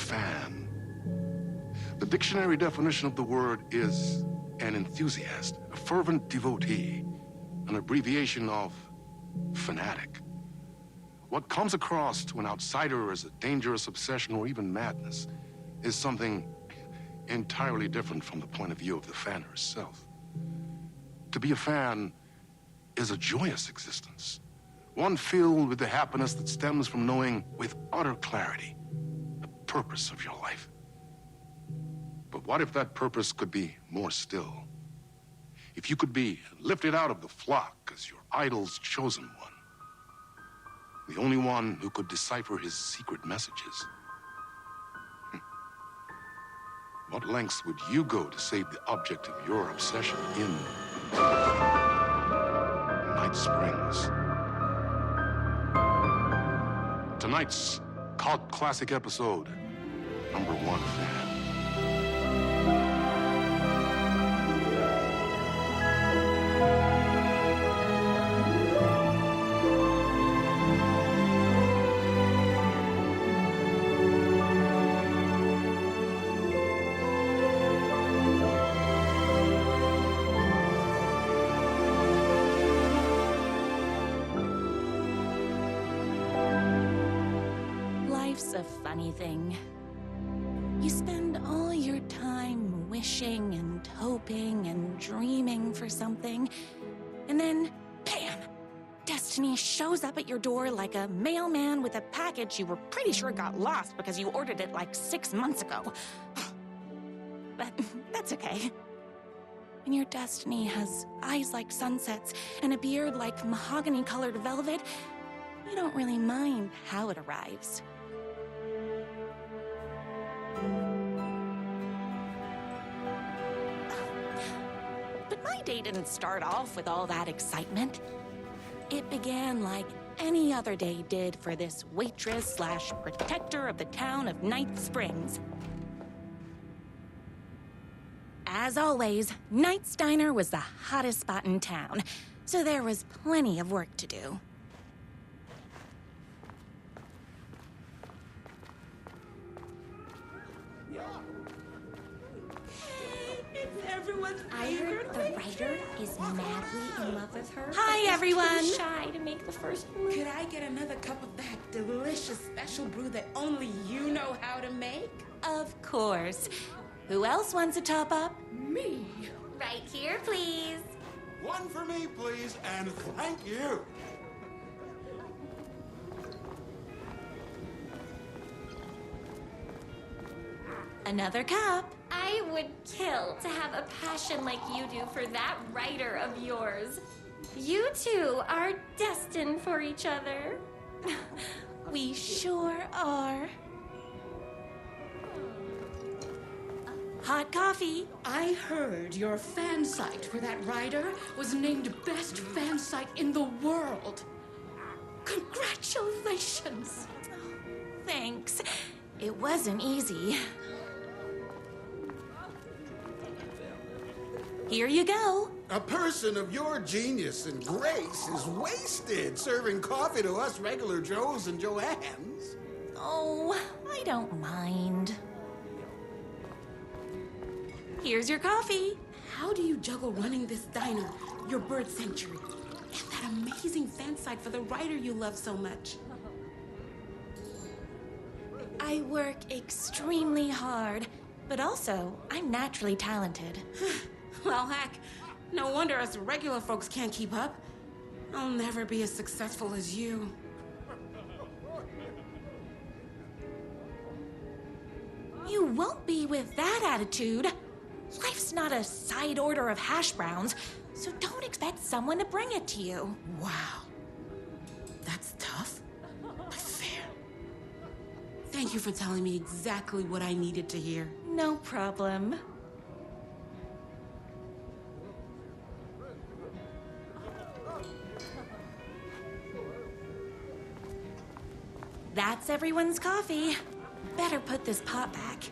fan. The dictionary definition of the word is an enthusiast, a fervent devotee, an abbreviation of fanatic. What comes across to an outsider as a dangerous obsession or even madness is something entirely different from the point of view of the fan herself. To be a fan is a joyous existence, one filled with the happiness that stems from knowing with utter clarity the purpose of your life. But what if that purpose could be more still? If you could be lifted out of the flock as your idol's chosen one, the only one who could decipher his secret messages. What lengths would you go to save the object of your obsession in Night Springs? Tonight's cult classic episode, number 1 fan. A funny thing. You spend all your time wishing and hoping and dreaming for something, and then, bam! Destiny shows up at your door like a mailman with a package you were pretty sure got lost because you ordered it like 6 months ago. But that's okay. When your destiny has eyes like sunsets and a beard like mahogany-colored velvet, you don't really mind how it arrives. But my day didn't start off with all that excitement. It began like any other day did for this waitress/protector of the town of Night Springs. As always, Night's Diner was the hottest spot in town, so there was plenty of work to do. I heard the writer is madly in love with her. Hi, everyone. Too shy to make the first move. Could I get another cup of that delicious special brew that only you know how to make? Of course. Who else wants a top up? Me. Right here, please. One for me, please, and thank you. Another cup. I would kill to have a passion like you do for that writer of yours. You two are destined for each other. We sure are. Hot coffee. I heard your fan site for that writer was named best fan site in the world. Congratulations. Thanks. It wasn't easy. Here you go. A person of your genius and grace is wasted serving coffee to us regular Joes and Joannes. Oh, I don't mind. Here's your coffee. How do you juggle running this diner, your bird sanctuary, and that amazing fan site for the writer you love so much? I work extremely hard, but also I'm naturally talented. Well, heck, no wonder us regular folks can't keep up. I'll never be as successful as you. You won't be with that attitude. Life's not a side order of hash browns, so don't expect someone to bring it to you. Wow. That's tough, but fair. Thank you for telling me exactly what I needed to hear. No problem. That's everyone's coffee. Better put this pot back.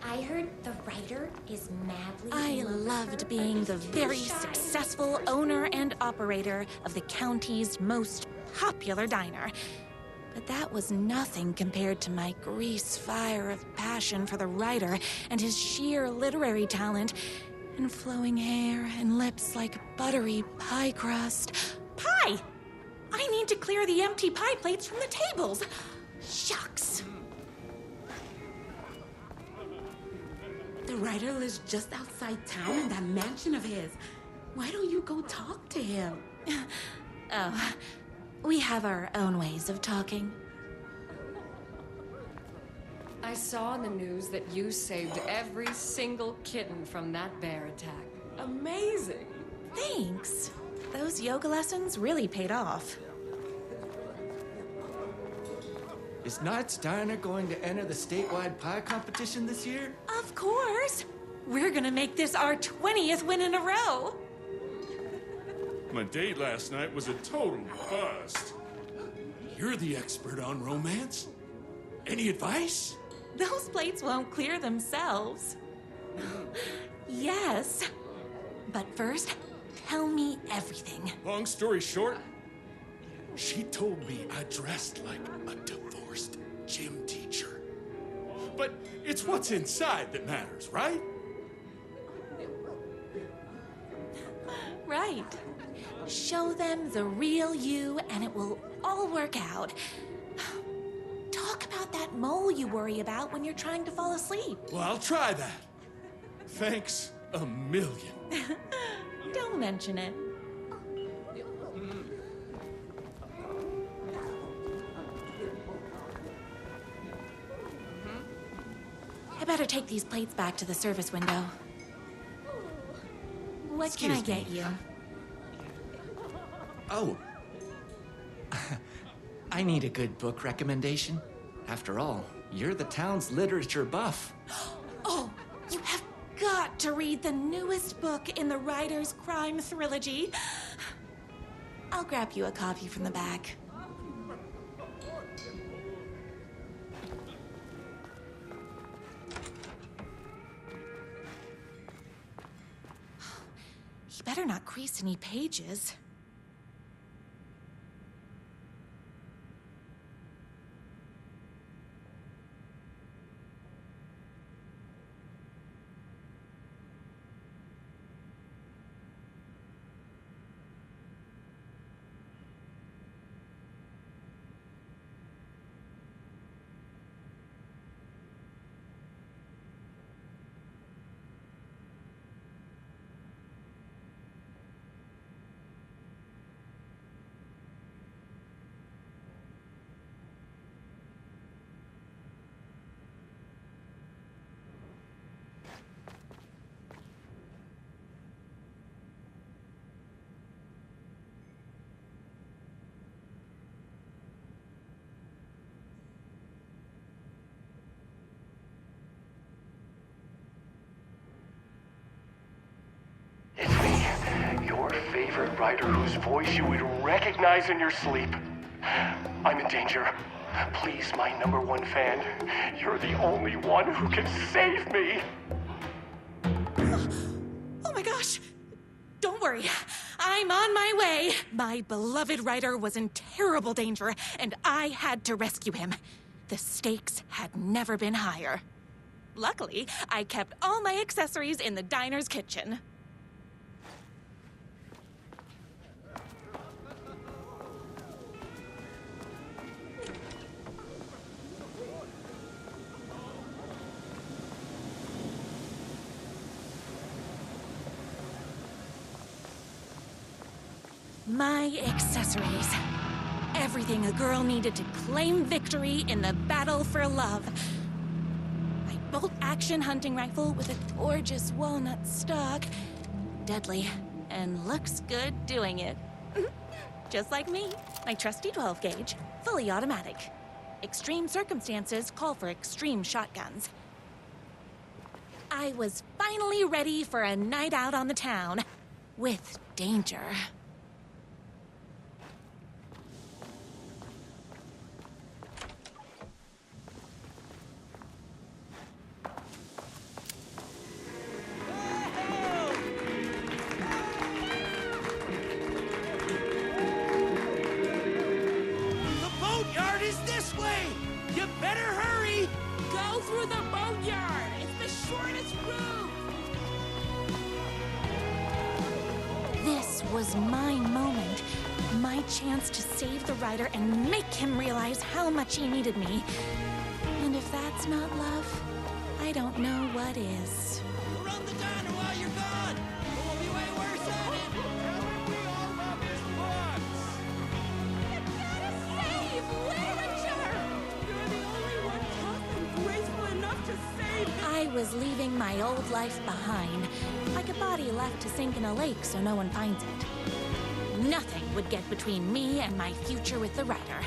I heard the writer is madly I in love with loved her, being but the he's too very shy. successful owner and operator of the county's most popular diner. But that was nothing compared to my grease fire of passion for the writer and his sheer literary talent, and flowing hair and lips like buttery pie crust. Pie! I need to clear the empty pie plates from the tables. Shucks. The writer lives just outside town in that mansion of his. Why don't you go talk to him? Oh, we have our own ways of talking. I saw in the news that you saved every single kitten from that bear attack. Amazing! Thanks. Those yoga lessons really paid off. Is Knight's Diner going to enter the statewide pie competition this year? Of course. We're gonna make this our 20th win in a row. My date last night was a total bust. You're the expert on romance. Any advice? Those plates won't clear themselves. Yes. But first, tell me everything. Long story short, she told me I dressed like a divorced gym teacher. But it's what's inside that matters, right? Right. Show them the real you and it will all work out. Talk about that mole you worry about when you're trying to fall asleep. Well, I'll try that. Thanks a million. Don't mention it. I better take these plates back to the service window. What can I get you? Oh. I need a good book recommendation. After all, you're the town's literature buff. Oh, you have got to read the newest book in the Writer's Crime Trilogy. I'll grab you a copy from the back. You better not crease any pages. It's me, your favorite writer whose voice you would recognize in your sleep. I'm in danger. Please, my #1 fan, you're the only one who can save me. Oh my gosh! Don't worry, I'm on my way. My beloved writer was in terrible danger, and I had to rescue him. The stakes had never been higher. Luckily, I kept all my accessories in the diner's kitchen. My accessories. Everything a girl needed to claim victory in the battle for love. My bolt-action hunting rifle with a gorgeous walnut stock. Deadly, and looks good doing it. Just like me. My trusty 12-gauge, fully automatic. Extreme circumstances call for extreme shotguns. I was finally ready for a night out on the town. With danger. was my moment. My chance to save the writer and make him realize how much he needed me. And if that's not love, I don't know what is. Run the diner while you're gone! It will be way worse at it! Save literature! You're the only one tough and graceful enough to save it. I was leaving my old life behind, like a body left to sink in a lake so no one finds it. Nothing would get between me and my future with the writer.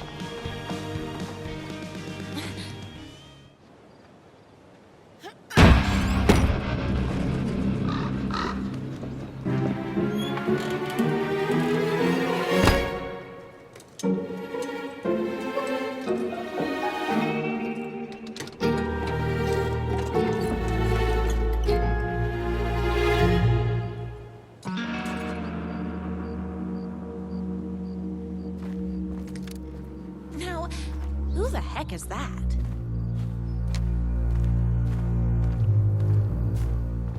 Who the heck is that?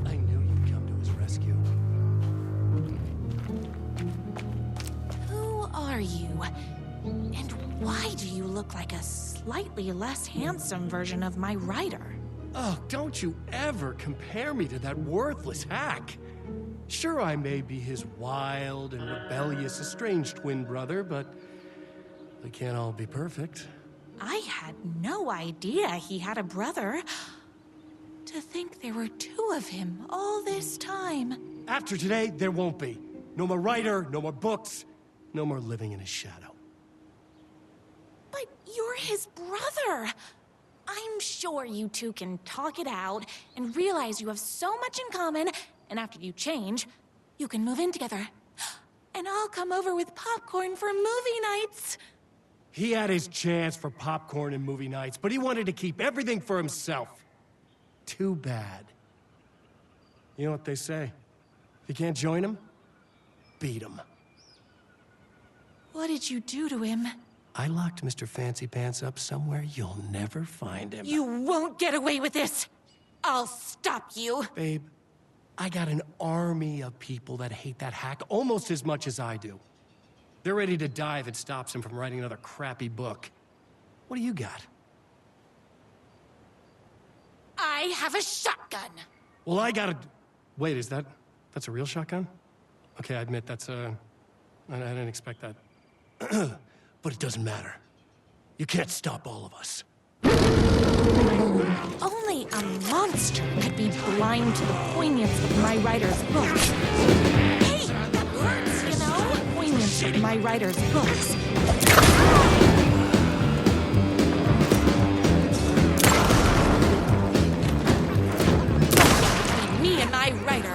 I knew you'd come to his rescue. Who are you? And why do you look like a slightly less handsome version of my writer? Oh, don't you ever compare me to that worthless hack. Sure, I may be his wild and rebellious estranged twin brother, but they can't all be perfect. I had no idea he had a brother. To think there were two of him all this time. After today, there won't be. No more writer, no more books, no more living in his shadow. But you're his brother. I'm sure you two can talk it out and realize you have so much in common, and after you change, you can move in together. And I'll come over with popcorn for movie nights. He had his chance for popcorn and movie nights, but he wanted to keep everything for himself. Too bad. You know what they say? If you can't join him, beat him. What did you do to him? I locked Mr. Fancy Pants up somewhere you'll never find him. You won't get away with this! I'll stop you! Babe, I got an army of people that hate that hack almost as much as I do. They're ready to die if it stops him from writing another crappy book. What do you got? I have a shotgun! Well, I got a... Wait, that's a real shotgun? Okay, I admit I didn't expect that. But it doesn't matter. You can't stop all of us. Only a monster could be blind to the poignance of my writer's book. Hey, that hurts, you know? Poignance of my writer's books. Me and my writer.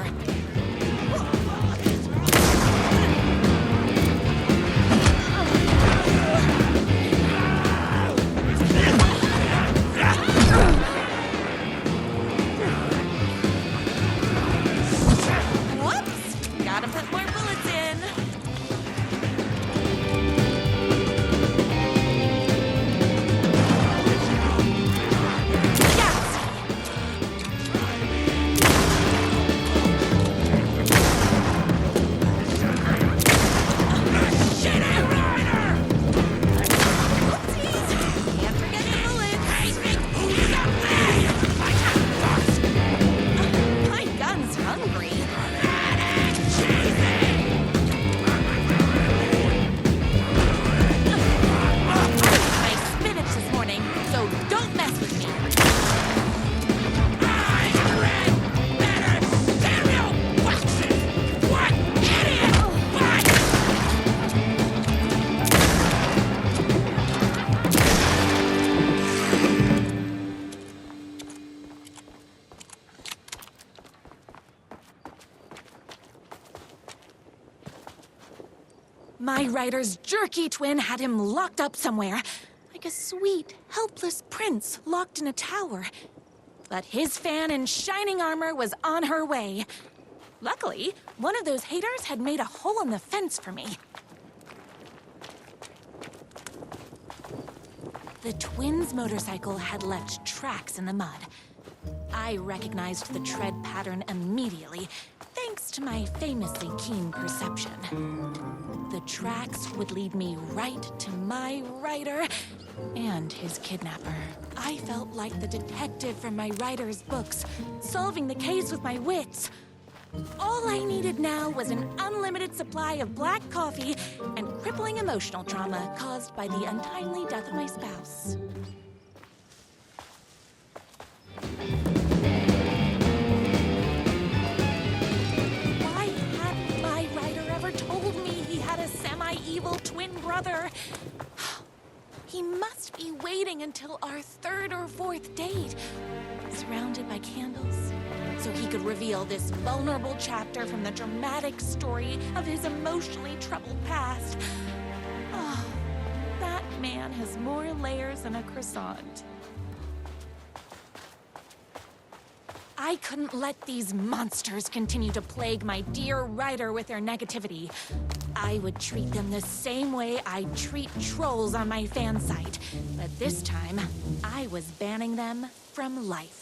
My writer's jerky twin had him locked up somewhere, like a sweet, helpless prince locked in a tower. But his fan in shining armor was on her way. Luckily, one of those haters had made a hole in the fence for me. The twins' motorcycle had left tracks in the mud. I recognized the tread pattern immediately, thanks Thanks to my famously keen perception, the tracks would lead me right to my writer and his kidnapper. I felt like the detective from my writer's books, solving the case with my wits. All I needed now was an unlimited supply of black coffee and crippling emotional trauma caused by the untimely death of my spouse. Why hadn't my writer ever told me he had a semi-evil twin brother? He must be waiting until our third or fourth date, surrounded by candles, so he could reveal this vulnerable chapter from the dramatic story of his emotionally troubled past. Oh, that man has more layers than a croissant. I couldn't let these monsters continue to plague my dear writer with their negativity. I would treat them the same way I treat trolls on my fan site, but this time, I was banning them from life.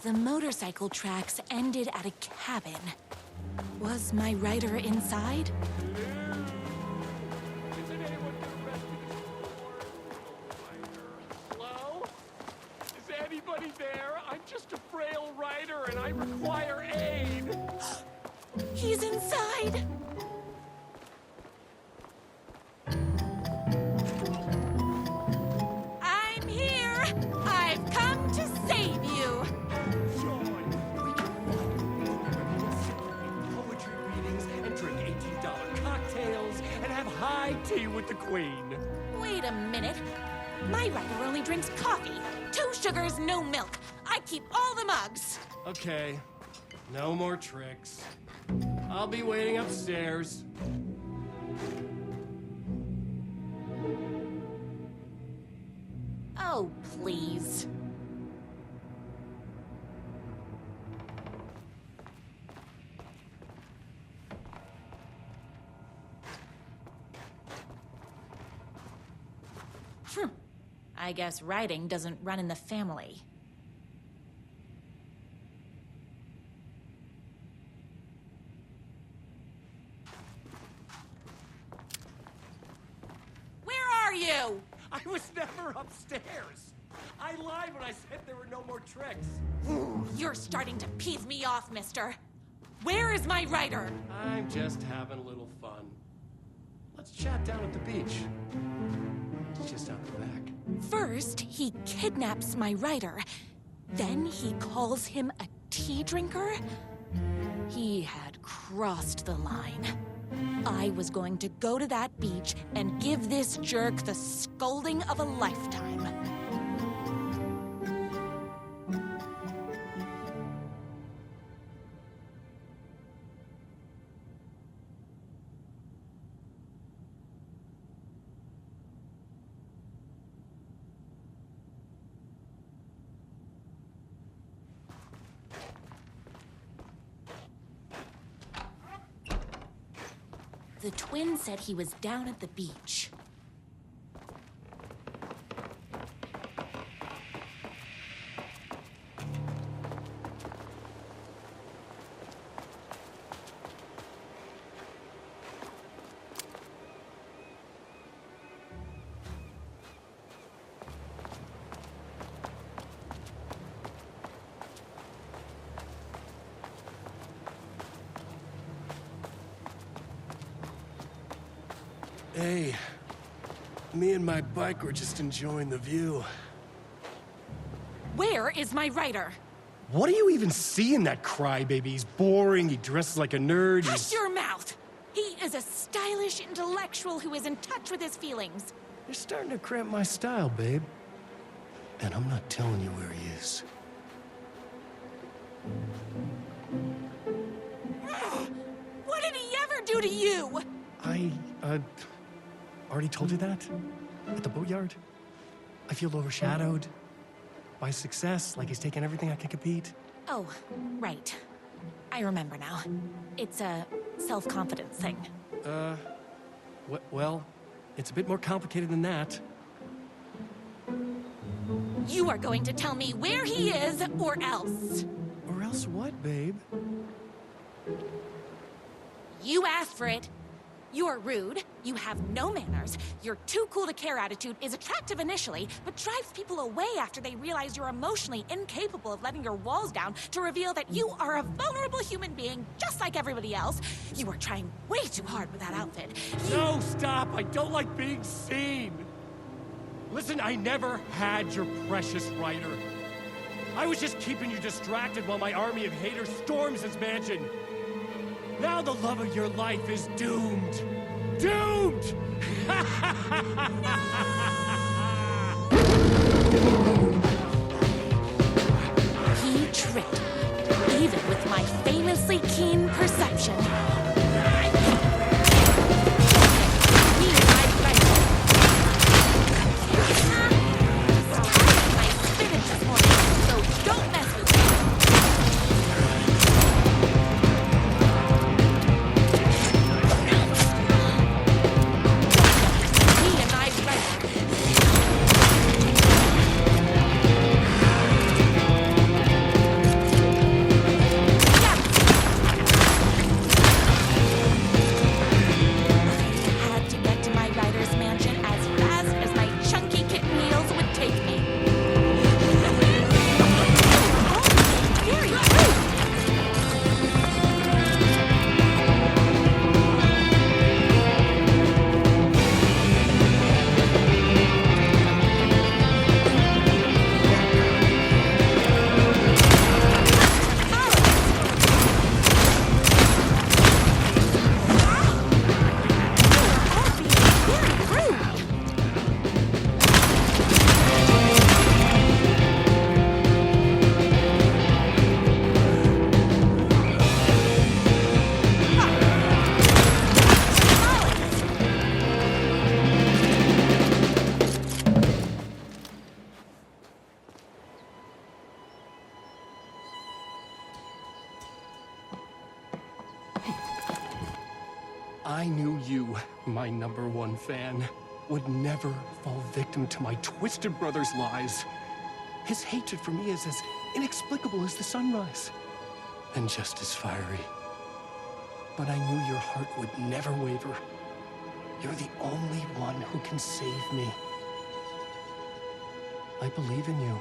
The motorcycle tracks ended at a cabin. Was my writer inside? Hello? Is anybody there? I'm just a frail writer and I require aid. He's inside! I'm here! I've come to save you! Poetry readings and drink $18 cocktails and have high tea with the queen. Wait a minute. My writer only drinks coffee. 2 sugars, no milk. I keep all the mugs. Okay, no more tricks. I'll be waiting upstairs. Oh, please. I guess writing doesn't run in the family. Where are you? I was never upstairs. I lied when I said there were no more tricks. You're starting to piss me off, mister. Where is my writer? I'm just having a little fun. Let's chat down at the beach. It's just out the back. First, he kidnaps my writer. Then he calls him a tea drinker. He had crossed the line. I was going to go to that beach and give this jerk the scolding of a lifetime. The twin said he was down at the beach. Hey, me and my bike were just enjoying the view. Where is my writer? What do you even see in that crybaby? He's boring, he dresses like a nerd, Hush your mouth! He is a stylish intellectual who is in touch with his feelings. You're starting to cramp my style, babe. And I'm not telling you where he is. What did he ever do to you? I already told you that? At the boatyard? I feel overshadowed by success, like he's taking everything I can compete. Oh, right. I remember now. It's a self-confidence thing. Well, it's a bit more complicated than that. You are going to tell me where he is, or else. Or else what, babe? You asked for it. You're rude, you have no manners, your too cool to care attitude is attractive initially, but drives people away after they realize you're emotionally incapable of letting your walls down to reveal that you are a vulnerable human being just like everybody else. You are trying way too hard with that outfit. No, stop! I don't like being seen! Listen, I never had your precious writer. I was just keeping you distracted while my army of haters storms his mansion. Now the love of your life is doomed. Doomed! He tricked me, even with my famously keen perception. I knew you, my #1 fan, would never fall victim to my twisted brother's lies. His hatred for me is as inexplicable as the sunrise, and just as fiery. But I knew your heart would never waver. You're the only one who can save me. I believe in you.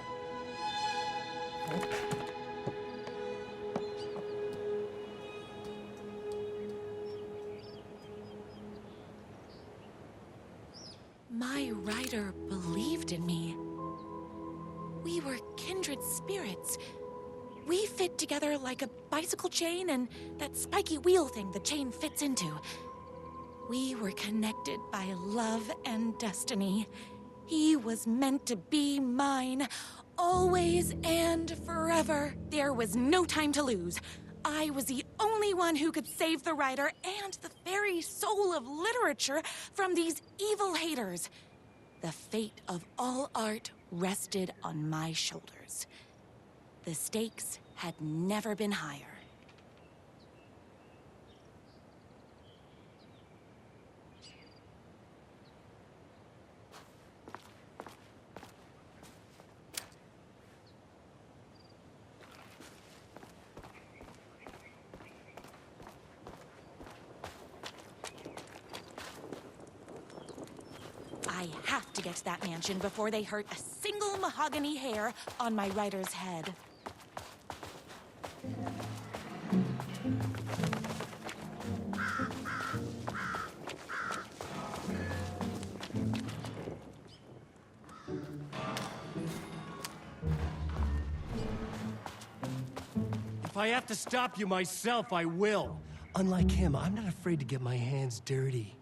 My writer believed in me. We were kindred spirits. We fit together like a bicycle chain and that spiky wheel thing the chain fits into. We were connected by love and destiny. He was meant to be mine, always and forever. There was no time to lose. I was the only one who could save the writer and the very soul of literature from these evil haters. The fate of all art rested on my shoulders. The stakes had never been higher. I have to get to that mansion before they hurt a single mahogany hair on my writer's head. If I have to stop you myself, I will. Unlike him, I'm not afraid to get my hands dirty.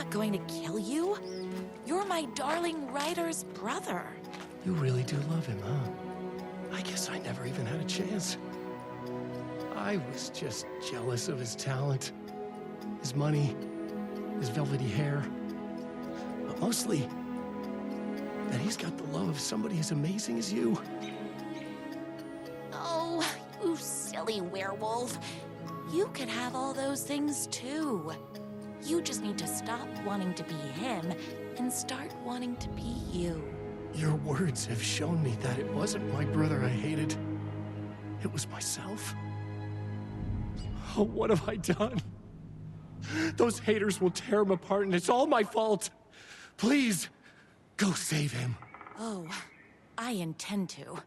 Going to kill you? You're my darling writer's brother. You really do love him, huh? I guess I never even had a chance. I was just jealous of his talent, his money, his velvety hair. But mostly, that he's got the love of somebody as amazing as you. Oh, you silly werewolf. You could have all those things too. You just need to stop wanting to be him and start wanting to be you. Your words have shown me that it wasn't my brother I hated. It was myself. Oh, what have I done? Those haters will tear him apart, and it's all my fault. Please, go save him. Oh, I intend to.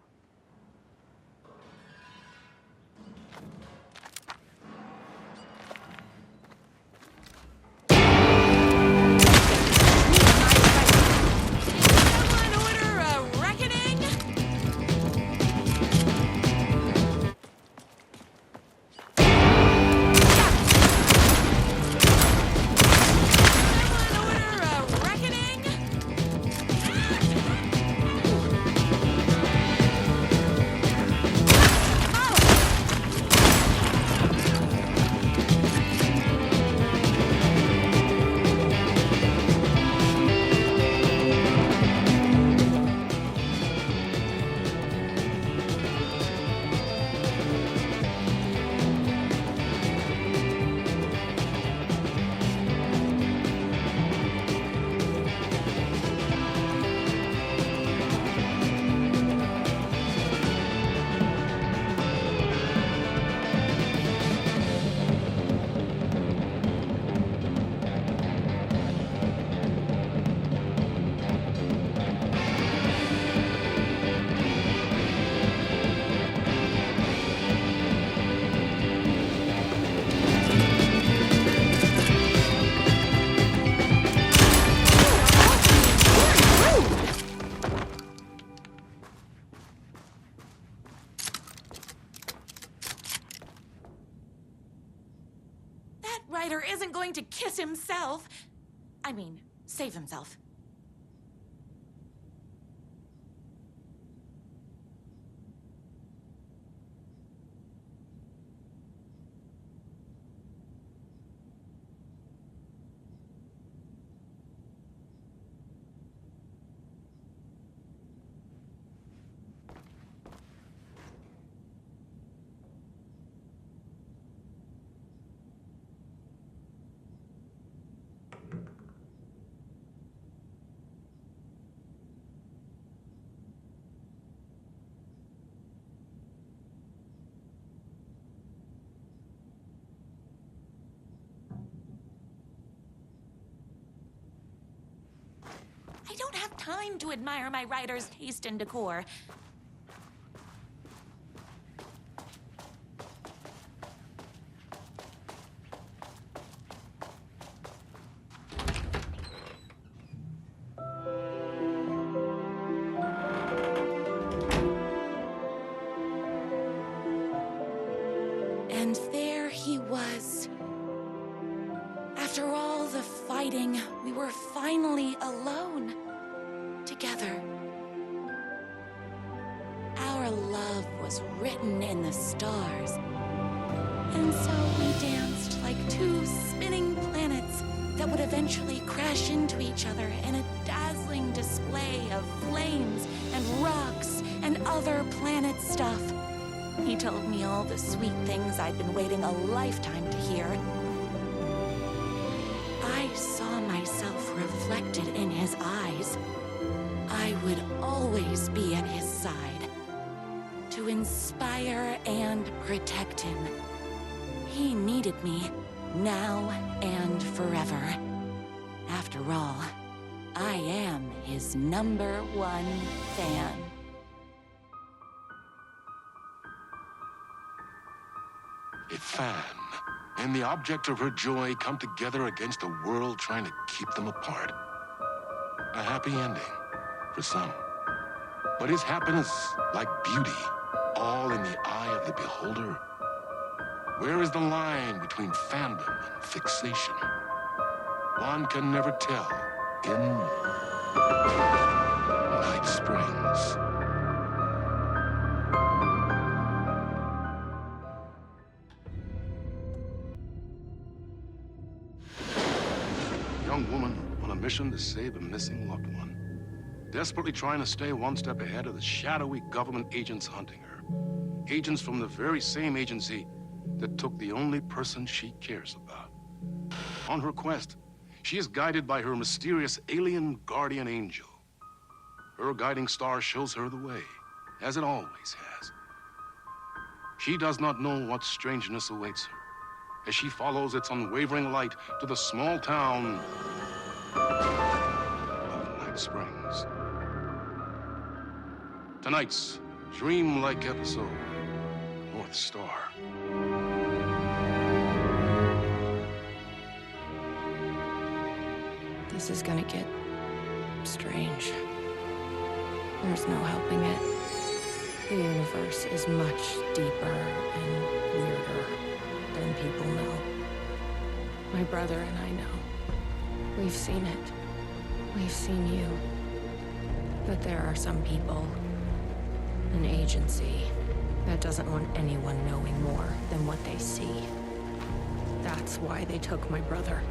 writer isn't going to kiss himself. I mean, save himself. I don't have time to admire my writer's taste in decor. And there he was. After all the fighting, we were finally alone. Together. Our love was written in the stars. And so we danced like two spinning planets that would eventually crash into each other in a dazzling display of flames and rocks and other planet stuff. He told me all the sweet things I'd been waiting a lifetime to hear. I saw myself reflected in his eyes. I would always be at his side, to inspire and protect him. He needed me, now and forever. After all, I am his #1 fan. A fan and the object of her joy come together against a world trying to keep them apart. A happy ending. For some. But is happiness, like beauty, all in the eye of the beholder? Where is the line between fandom and fixation? One can never tell in Night Springs. A young woman on a mission to save a missing loved one. Desperately trying to stay one step ahead of the shadowy government agents hunting her. Agents from the very same agency that took the only person she cares about. On her quest, she is guided by her mysterious alien guardian angel. Her guiding star shows her the way, as it always has. She does not know what strangeness awaits her as she follows its unwavering light to the small town of Night Springs. Tonight's dreamlike episode, North Star. This is gonna get strange. There's no helping it. The universe is much deeper and weirder than people know. My brother and I know. We've seen it. We've seen you. But there are some people, an agency, that doesn't want anyone knowing more than what they see. That's why they took my brother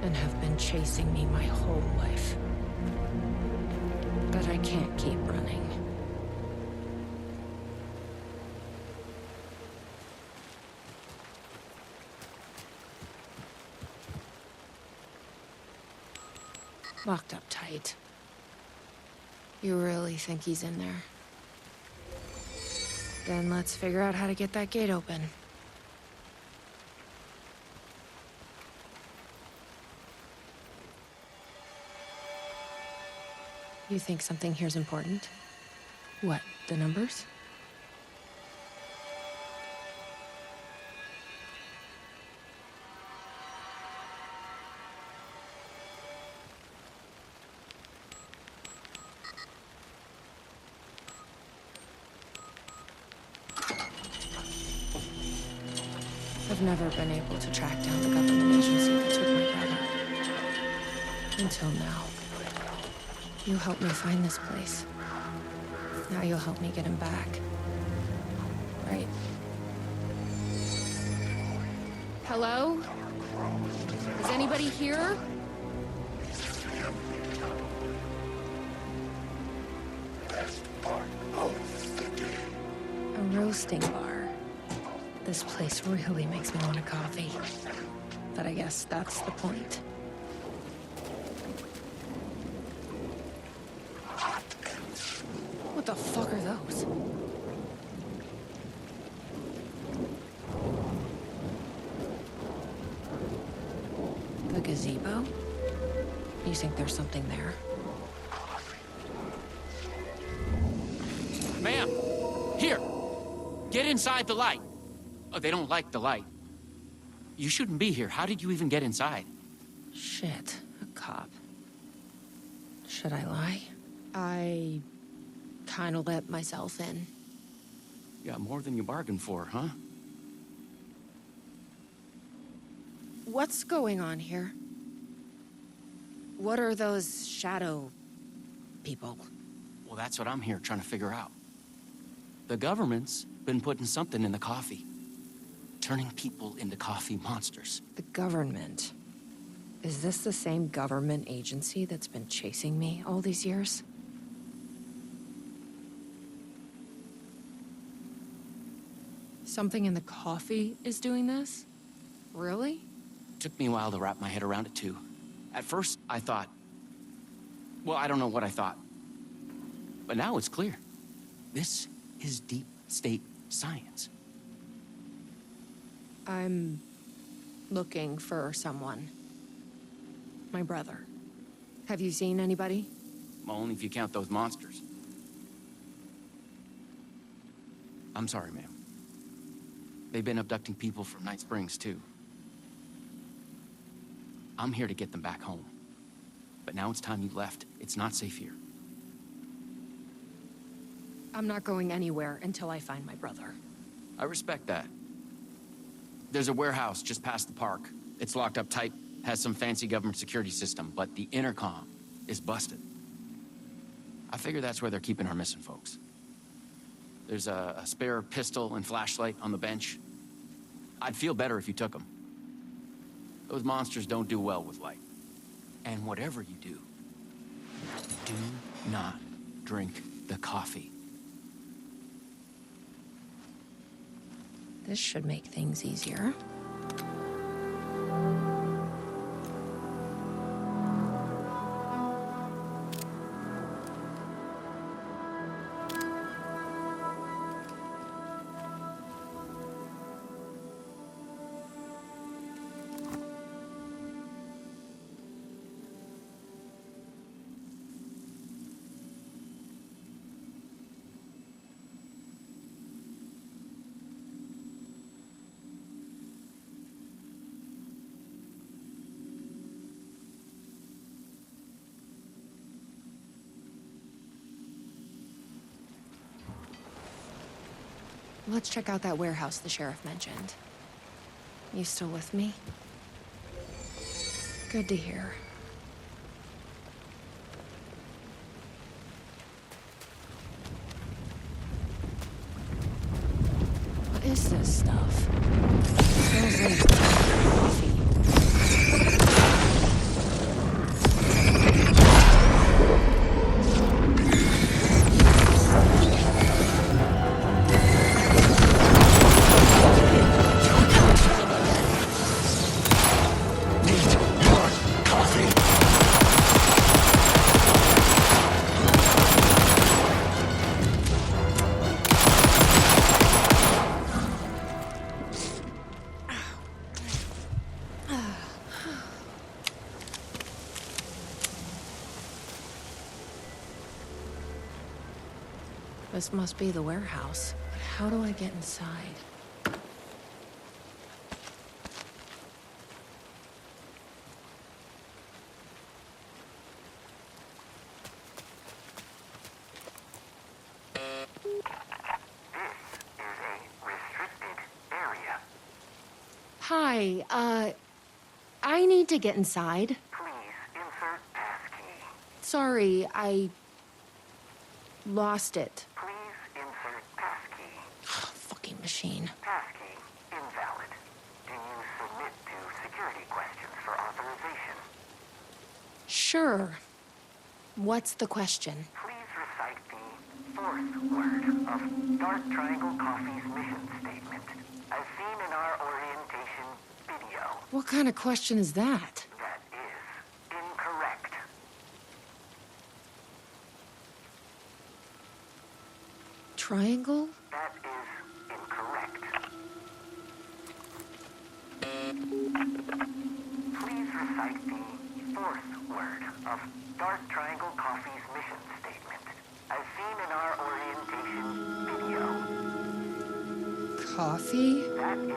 and have been chasing me my whole life. But I can't keep running. Locked up tight. You really think he's in there? Then let's figure out how to get that gate open. You think something here's important? What, the numbers? I've never been able to track down the government agency that took my brother. Until now. You helped me find this place. Now you'll help me get him back. Right? Hello? Is anybody here? A roasting bar. This place really makes me want a coffee. But I guess that's the point. What the fuck are those? The gazebo? You think there's something there? Ma'am! Here! Get inside the light! Oh, they don't like the light. You shouldn't be here. How did you even get inside? Shit, a cop. Should I lie? I kinda let myself in. You got more than you bargained for, huh? What's going on here? What are those shadow people? Well, that's what I'm here trying to figure out. The government's been putting something in the coffee. Turning people into coffee monsters. The government? Is this the same government agency that's been chasing me all these years? Something in the coffee is doing this? Really? Took me a while to wrap my head around it, too. At first, I thought... Well, I don't know what I thought. But now it's clear. This is deep state science. I'm looking for someone. My brother. Have you seen anybody? Well, only if you count those monsters. I'm sorry, ma'am. They've been abducting people from Night Springs, too. I'm here to get them back home. But now it's time you left. It's not safe here. I'm not going anywhere until I find my brother. I respect that. There's a warehouse just past the park. It's locked up tight, has some fancy government security system, but the intercom is busted. I figure that's where they're keeping our missing folks. There's a spare pistol and flashlight on the bench. I'd feel better if you took them. Those monsters don't do well with light. And whatever you do not drink the coffee. This should make things easier. Let's check out that warehouse the sheriff mentioned. You still with me? Good to hear. What is this stuff? It smells like coffee. This must be the warehouse. But how do I get inside? Hi, I need to get inside. Please insert passkey. Sorry, I lost it. Please insert passkey. Fucking machine. Passkey invalid. Do you submit to security questions for authorization? Sure. What's the question? Please recite the fourth word of Dark Triangle Coffee's mission statement, as seen in our orientation video. What kind of question is that? That is incorrect. Triangle? That is incorrect. Please recite the fourth word of Dark Triangle Coffee's mission statement, as seen in our orientation video. Coffee? That is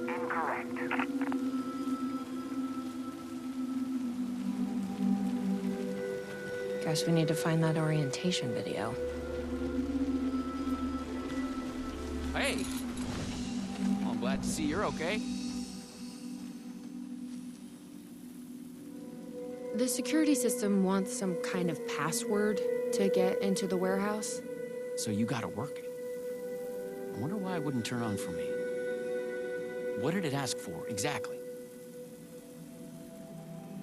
incorrect. Guess we need to find that orientation video. Hey! Well, I'm glad to see you're okay. The security system wants some kind of password to get into the warehouse. So you gotta work it. I wonder why it wouldn't turn on for me. What did it ask for, exactly?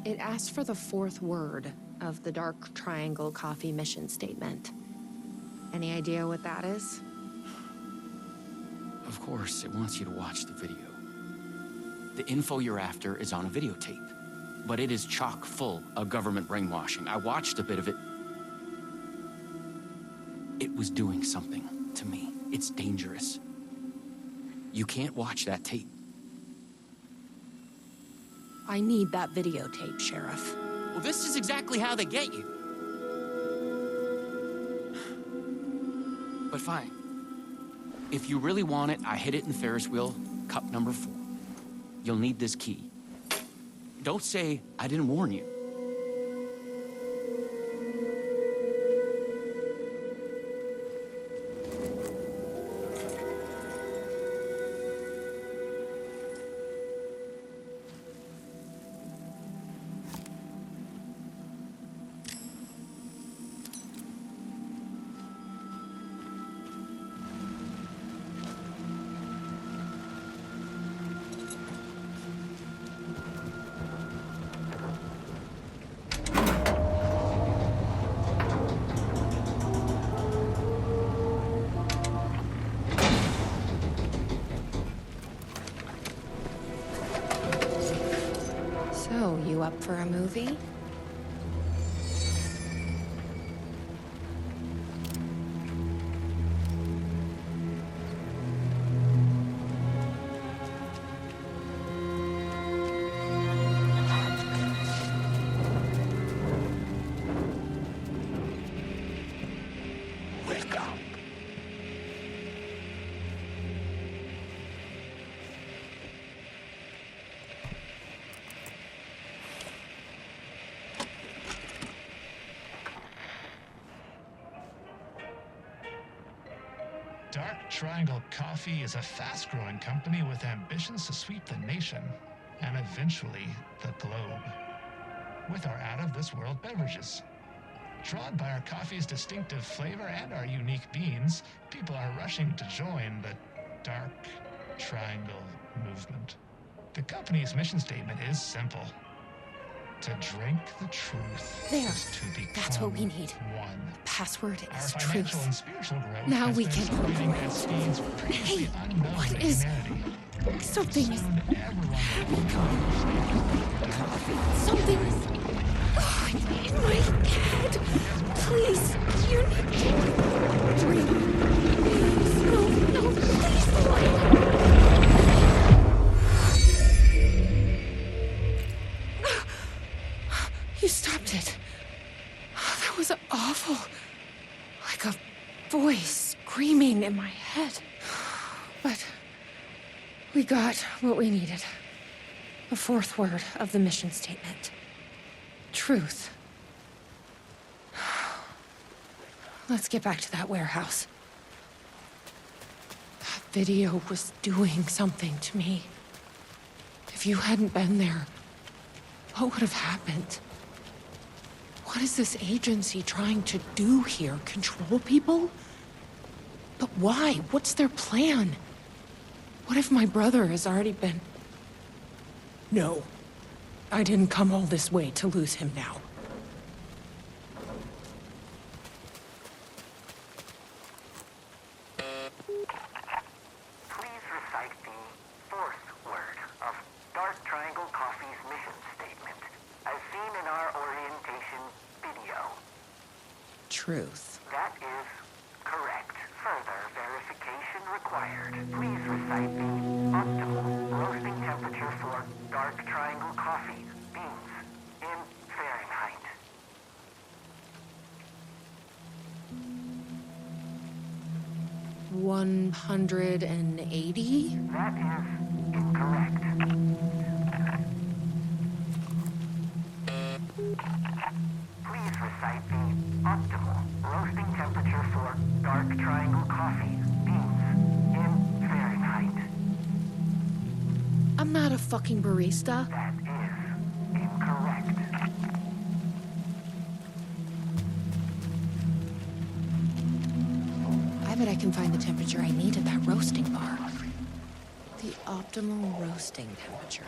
It asked for the fourth word of the Dark Triangle Coffee mission statement. Any idea what that is? Of course, it wants you to watch the video. The info you're after is on a videotape, but it is chock full of government brainwashing. I watched a bit of it. It was doing something to me. It's dangerous. You can't watch that tape. I need that videotape, Sheriff. Well, this is exactly how they get you. But fine. If you really want it, I hid it in the Ferris wheel, cup number 4. You'll need this key. Don't say I didn't warn you. So, you up for a movie? Dark Triangle Coffee is a fast-growing company with ambitions to sweep the nation and eventually the globe with our out-of-this-world beverages. Drawn by our coffee's distinctive flavor and our unique beans, people are rushing to join the Dark Triangle movement. The company's mission statement is simple. To drink the truth There. is to become That's what we need. one. Password Our is financial truth. and spiritual growth Now has we been can accelerating cooperate. at speeds previously Hey, unknown what to is- humanity. Something is... Soon, everyone will Something is... Oh, in my head. Please, you need to drink. Please, no, please, You stopped it. Oh, that was awful. Like a voice screaming in my head. But we got what we needed. The fourth word of the mission statement. Truth. Let's get back to that warehouse. That video was doing something to me. If you hadn't been there, what would have happened? What is this agency trying to do here? Control people? But why? What's their plan? What if my brother has already been... No. I didn't come all this way to lose him now. Please recite the fourth word of Dark Triangle Coffee's mission statement, as seen in our orientation video. Truth. That is correct. Further verification required. Please recite the optimal roasting temperature for Dark Triangle Coffee beans in Fahrenheit. $180? That is incorrect. Please recite the optimal roasting temperature for Dark Triangle Coffee beans in Fahrenheit. I'm not a fucking barista. That is incorrect. I bet I can find the temperature I need at that roasting bar. The optimal roasting temperature.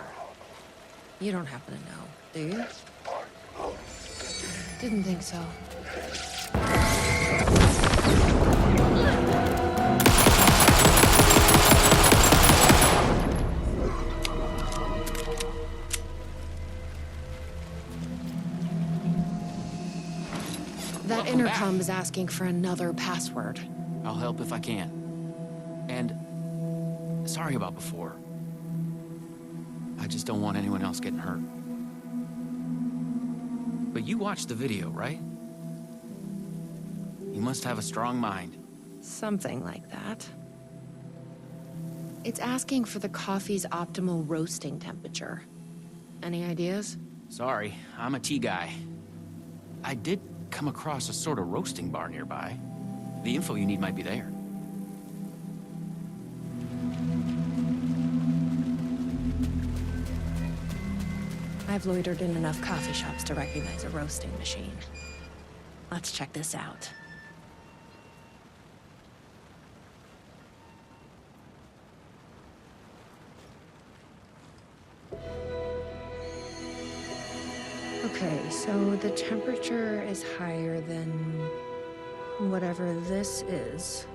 You don't happen to know, do you? Didn't think so. That intercom is asking for another password. I'll help if I can. And sorry about before. I just don't want anyone else getting hurt. But you watched the video, right? You must have a strong mind. Something like that. It's asking for the coffee's optimal roasting temperature. Any ideas? Sorry, I'm a tea guy. I did come across a sort of roasting bar nearby. The info you need might be there. I've loitered in enough coffee shops to recognize a roasting machine. Let's check this out. Okay, so the temperature is higher than whatever this is.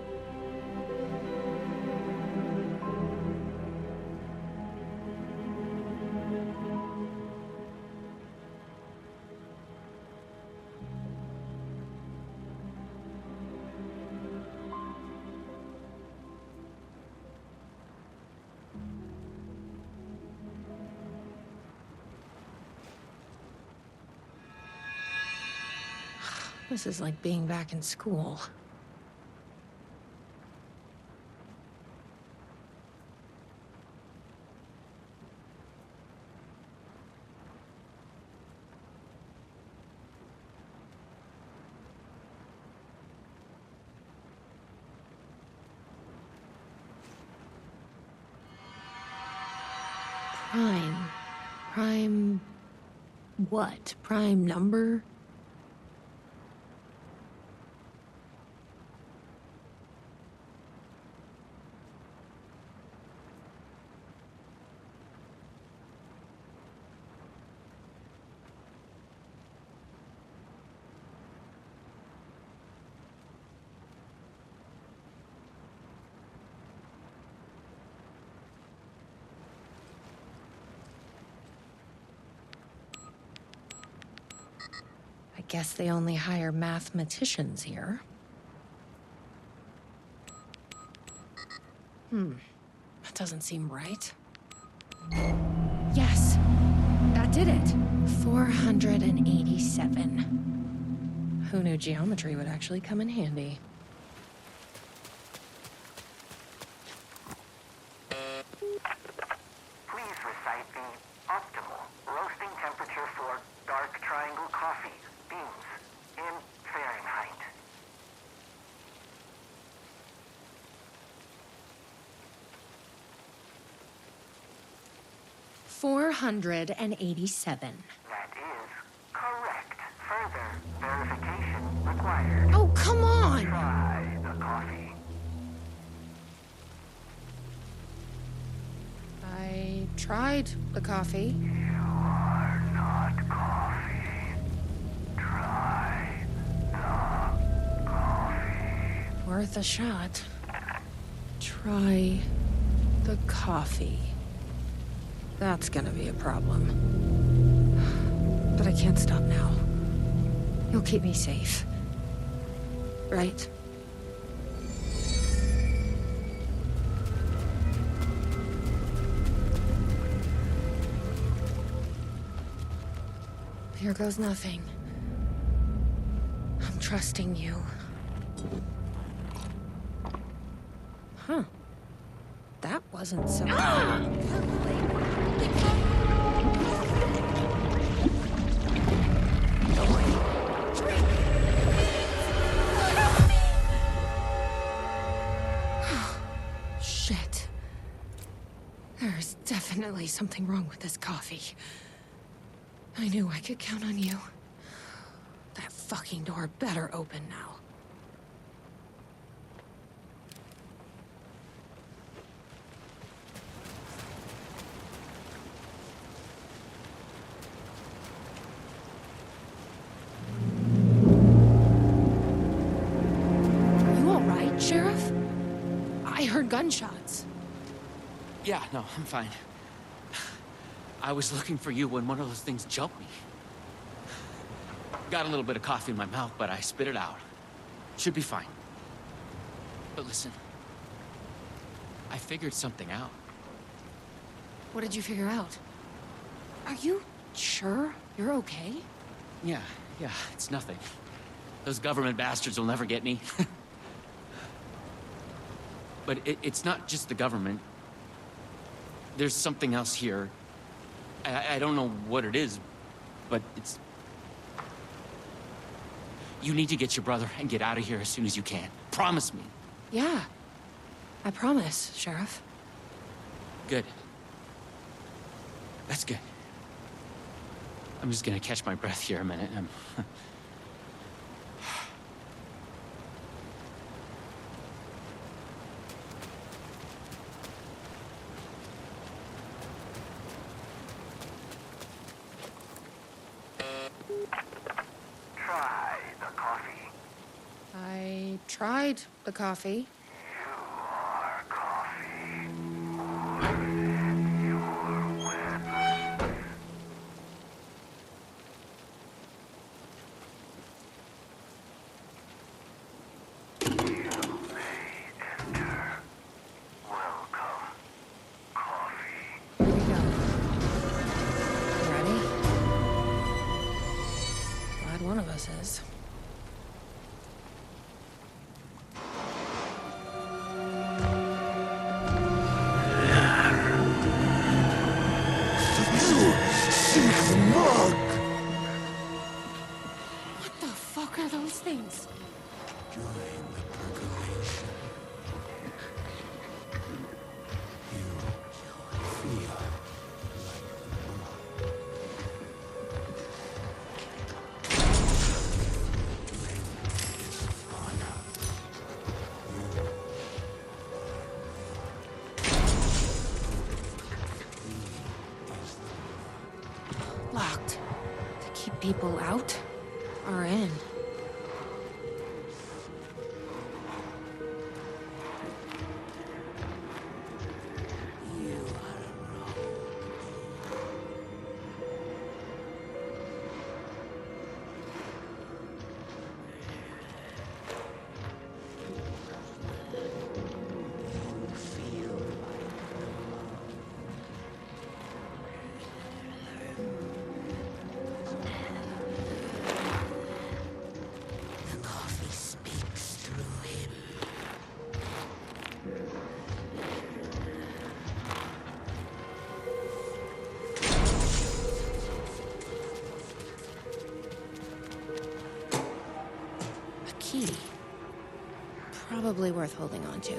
This is like being back in school. Prime what? Prime number? I guess they only hire mathematicians here. That doesn't seem right. Yes, that did it. 487. Who knew geometry would actually come in handy? Please recite the optimal roasting temperature for Dark Triangle Coffee beans in Fahrenheit. 487. 487. That is correct. Further verification required. Oh, come on! Try the coffee. I tried the coffee. You are not coffee. Try the coffee. Worth a shot. Try the coffee. That's gonna be a problem. But I can't stop now. You'll keep me safe. Right? Here goes nothing. I'm trusting you. Huh. That wasn't so... Shit. There's definitely something wrong with this coffee. I knew I could count on you. That fucking door better open now. Are you all right, Sheriff? I heard gunshots. Yeah, no, I'm fine. I was looking for you when one of those things jumped me. Got a little bit of coffee in my mouth, but I spit it out. Should be fine. But listen, I figured something out. What did you figure out? Are you sure you're okay? Yeah, it's nothing. Those government bastards will never get me. But it's not just the government. There's something else here. I don't know what it is, but it's... You need to get your brother and get out of here as soon as you can. Promise me. Yeah. I promise, Sheriff. Good. That's good. I'm just gonna catch my breath here a minute. Try the coffee. I tried the coffee. You are coffee. Within your weapons. You may enter. Welcome, coffee. Here we go. You ready? Glad one of us is. What the fuck are those things? Join the percolation. You feel Locked. To keep people out or in. Key. Probably worth holding on to.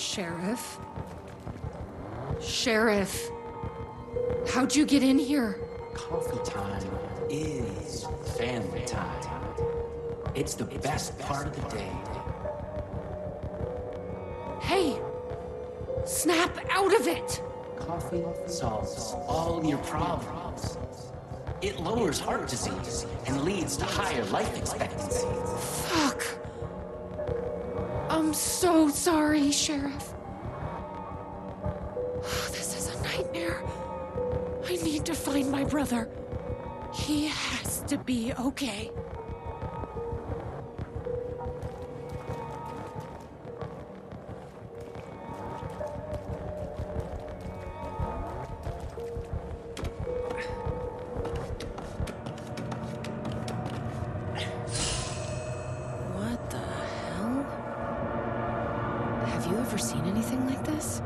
Sheriff? Sheriff? How'd you get in here? Coffee time is family time. It's the best part of the day. Hey! Snap out of it! Coffee solves all your problems. It lowers heart disease and leads to higher life expectancy. Fuck. I'm so sorry, Sheriff. This is a nightmare. I need to find my brother. He has to be okay. What the hell? Have you ever seen anything like this?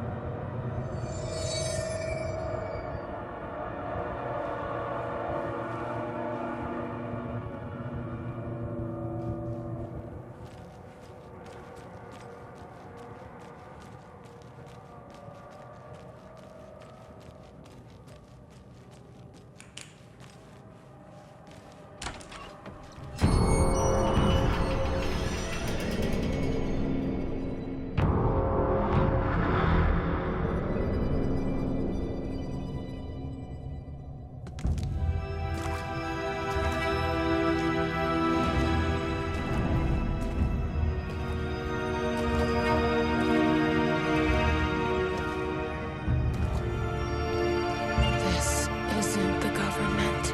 This isn't the government.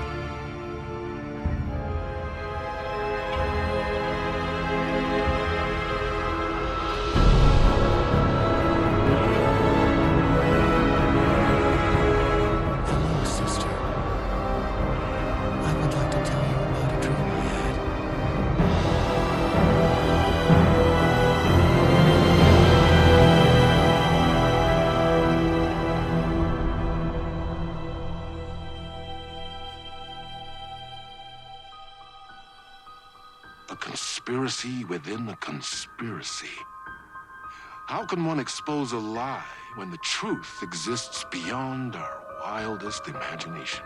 Hello, sister. I would like to tell you about a dream I had. A conspiracy within a conspiracy. How can one expose a lie when the truth exists beyond our wildest imagination?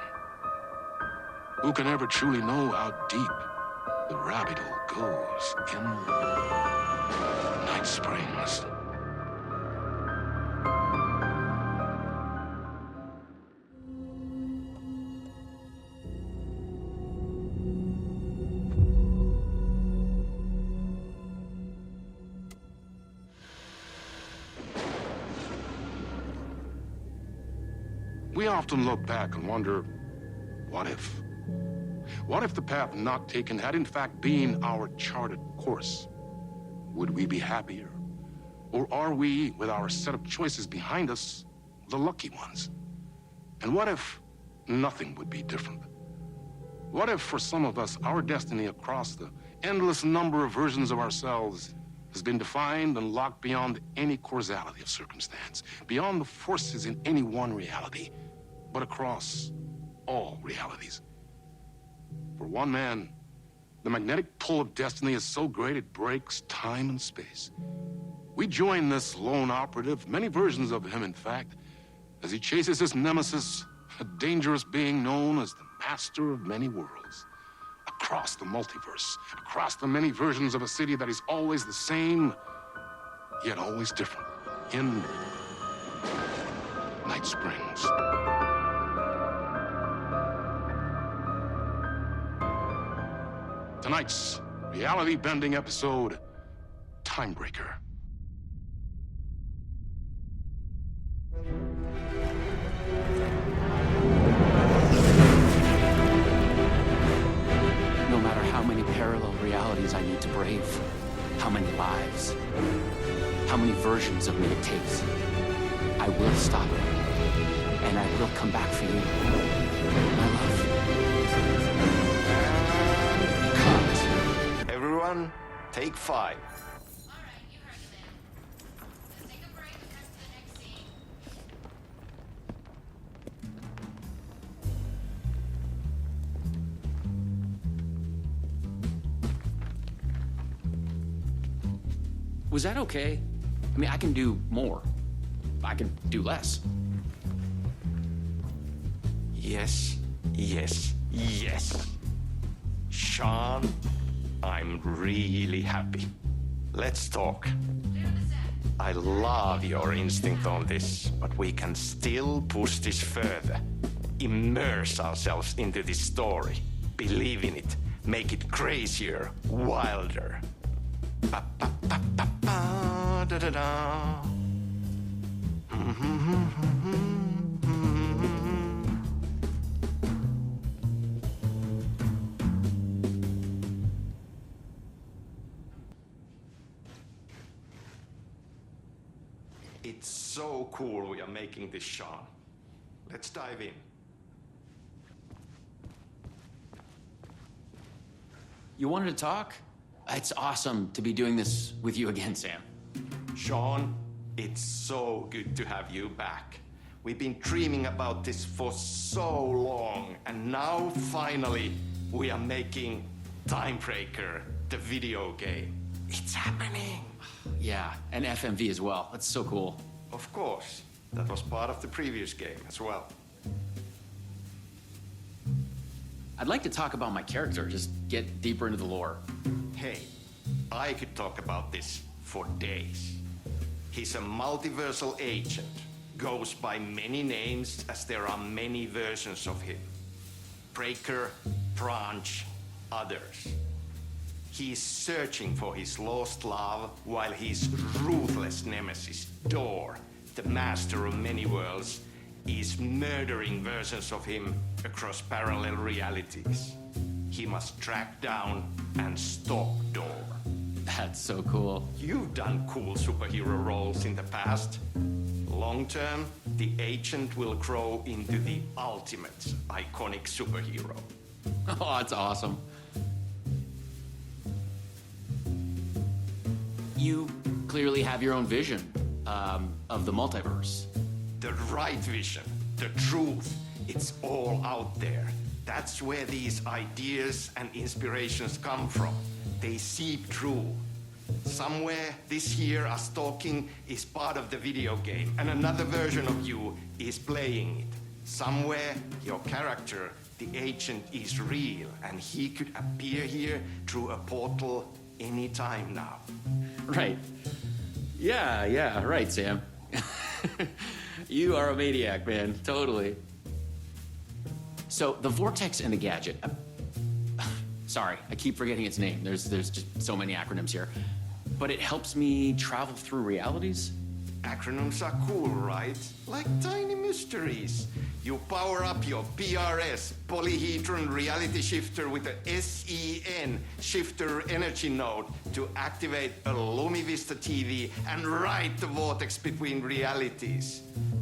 Who can ever truly know how deep the rabbit hole goes in Night Springs? We often look back and wonder, what if? What if the path not taken had in fact been our charted course? Would we be happier? Or are we, with our set of choices behind us, the lucky ones? And what if nothing would be different? What if, for some of us, our destiny across the endless number of versions of ourselves has been defined and locked beyond any causality of circumstance, beyond the forces in any one reality, but across all realities? For one man, the magnetic pull of destiny is so great it breaks time and space. We join this lone operative, many versions of him, in fact, as he chases his nemesis, a dangerous being known as the master of many worlds. Across the multiverse, across the many versions of a city that is always the same, yet always different. In Night Springs. Tonight's reality-bending episode, Time Breaker. No matter how many parallel realities I need to brave, how many lives, how many versions of me it takes, I will stop it. And I will come back for you, my love. Everyone, take 5. Was that okay? I mean, I can do more. I can do less. Yes, yes, yes. Sean, I'm really happy. Let's talk. I love your instinct on this, but we can still push this further. Immerse ourselves into this story. Believe in it. Make it crazier, wilder. Ba, ba, ba, ba, ba, da, da, da. It's so cool we are making this, Sean. Let's dive in. You wanted to talk? It's awesome to be doing this with you again, Sam. Sean, it's so good to have you back. We've been dreaming about this for so long, and now finally we are making Time Breaker, the video game. It's happening. Yeah, and FMV as well. That's so cool. Of course. That was part of the previous game as well. I'd like to talk about my character, just get deeper into the lore. Hey, I could talk about this for days. He's a multiversal agent, goes by many names as there are many versions of him. Breaker, Branch, others. He's searching for his lost love while his ruthless nemesis, Door, the master of many worlds, is murdering versions of him across parallel realities. He must track down and stop Door. That's so cool. You've done cool superhero roles in the past. Long term, the agent will grow into the ultimate iconic superhero. Oh, that's awesome. You clearly have your own vision of the multiverse. The right vision, the truth, it's all out there. That's where these ideas and inspirations come from. They seep through. Somewhere this here, us talking, is part of the video game, and another version of you is playing it. Somewhere, your character, the agent, is real, and he could appear here through a portal anytime now. Right. Yeah, right, Sam. You are a maniac, man. Totally. So, the Vortex and the Gadget. Sorry, I keep forgetting its name. There's just so many acronyms here. But it helps me travel through realities. Acronyms are cool, right? Like tiny mysteries. You power up your PRS, polyhedron reality shifter, with a SEN shifter energy node to activate a LumiVista TV and ride the vortex between realities.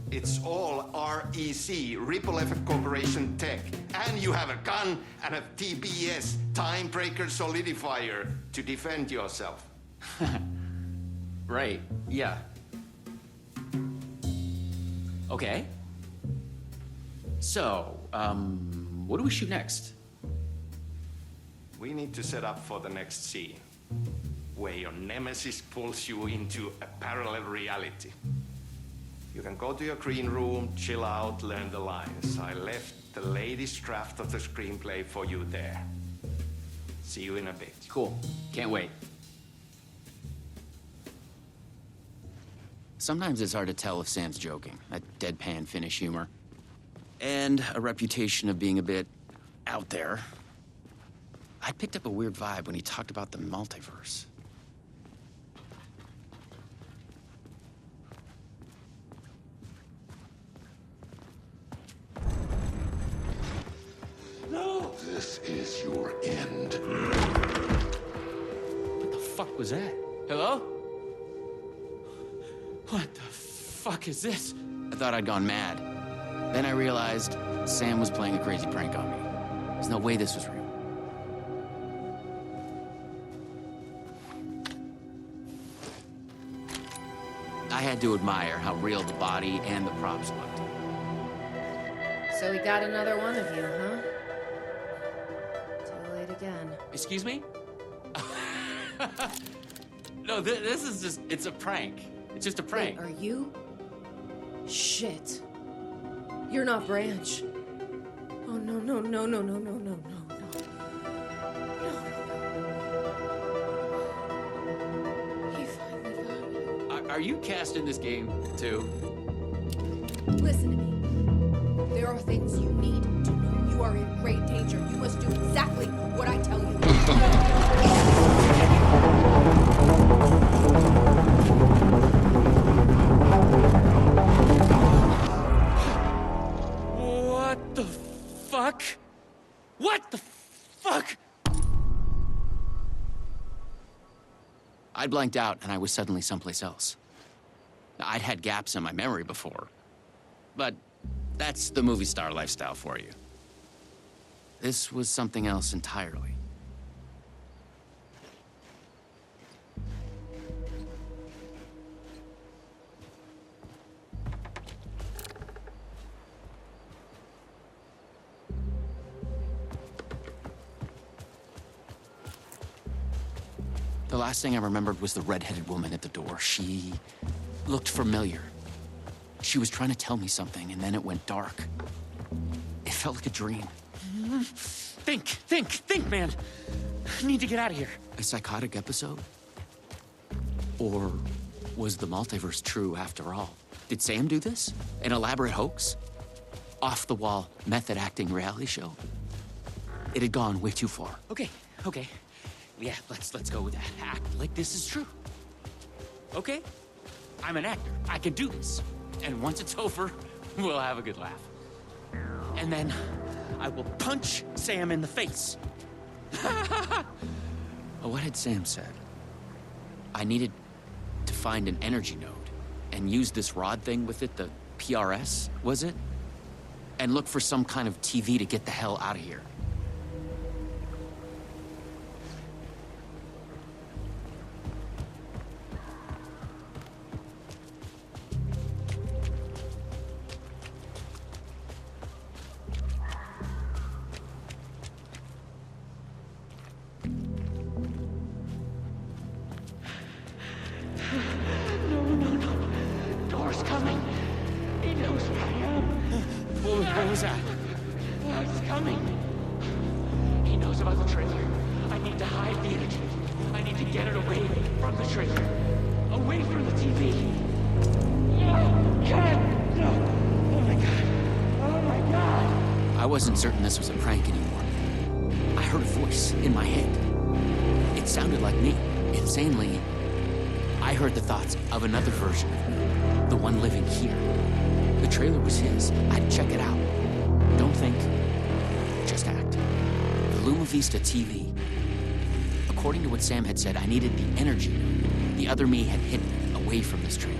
It's all REC, Ripple Effect Corporation tech. And you have a gun and a TBS, Time Breaker Solidifier, to defend yourself. Right, yeah. Okay. So, what do we shoot next? We need to set up for the next scene, where your nemesis pulls you into a parallel reality. You can go to your green room, chill out, learn the lines. I left the latest draft of the screenplay for you there. See you in a bit. Cool. Can't wait. Sometimes it's hard to tell if Sam's joking. That deadpan Finnish humor. And a reputation of being a bit out there. I picked up a weird vibe when he talked about the multiverse. No! This is your end. What the fuck was that? Hello? What the fuck is this? I thought I'd gone mad. Then I realized Sam was playing a crazy prank on me. There's no way this was real. I had to admire how real the body and the props looked. So we got another one of you, huh? Too late again. Excuse me? No, this is just, it's a prank. It's just a prank. Wait, are you? Shit. You're not Branch. Oh, no, no, no, no, no, no, no, no, no. He finally got me. Are you cast in this game, too? Listen to me. There are things you need to know. You are in great danger. You must do exactly what I tell you. What the fuck? What the fuck? I blanked out and I was suddenly someplace else. I'd had gaps in my memory before, but that's the movie star lifestyle for you. This was something else entirely. The last thing I remembered was the red-headed woman at the door. She looked familiar. She was trying to tell me something, and then it went dark. It felt like a dream. Think, man. I need to get out of here. A psychotic episode? Or was the multiverse true after all? Did Sam do this? An elaborate hoax? Off-the-wall, method-acting reality show? It had gone way too far. Okay. Yeah, let's go with that. Act like this is true. Okay? I'm an actor. I can do this. And once it's over, we'll have a good laugh. And then I will punch Sam in the face. What had Sam said? I needed to find an energy node and use this rod thing with it, the PRS, was it? And look for some kind of TV to get the hell out of here. What was that? It's coming. He knows about the trailer. I need to hide the energy. I need to get it away from the trailer. Away from the TV. No! Ken! No! Oh my god. Oh my god. I wasn't certain this was a prank anymore. I heard a voice in my head. It sounded like me. Insanely, I heard the thoughts of another version of me. The one living here. The trailer was his. I'd check it out. Don't think, just act. The Luma Vista TV. According to what Sam had said, I needed the energy the other me had hidden away from this trailer.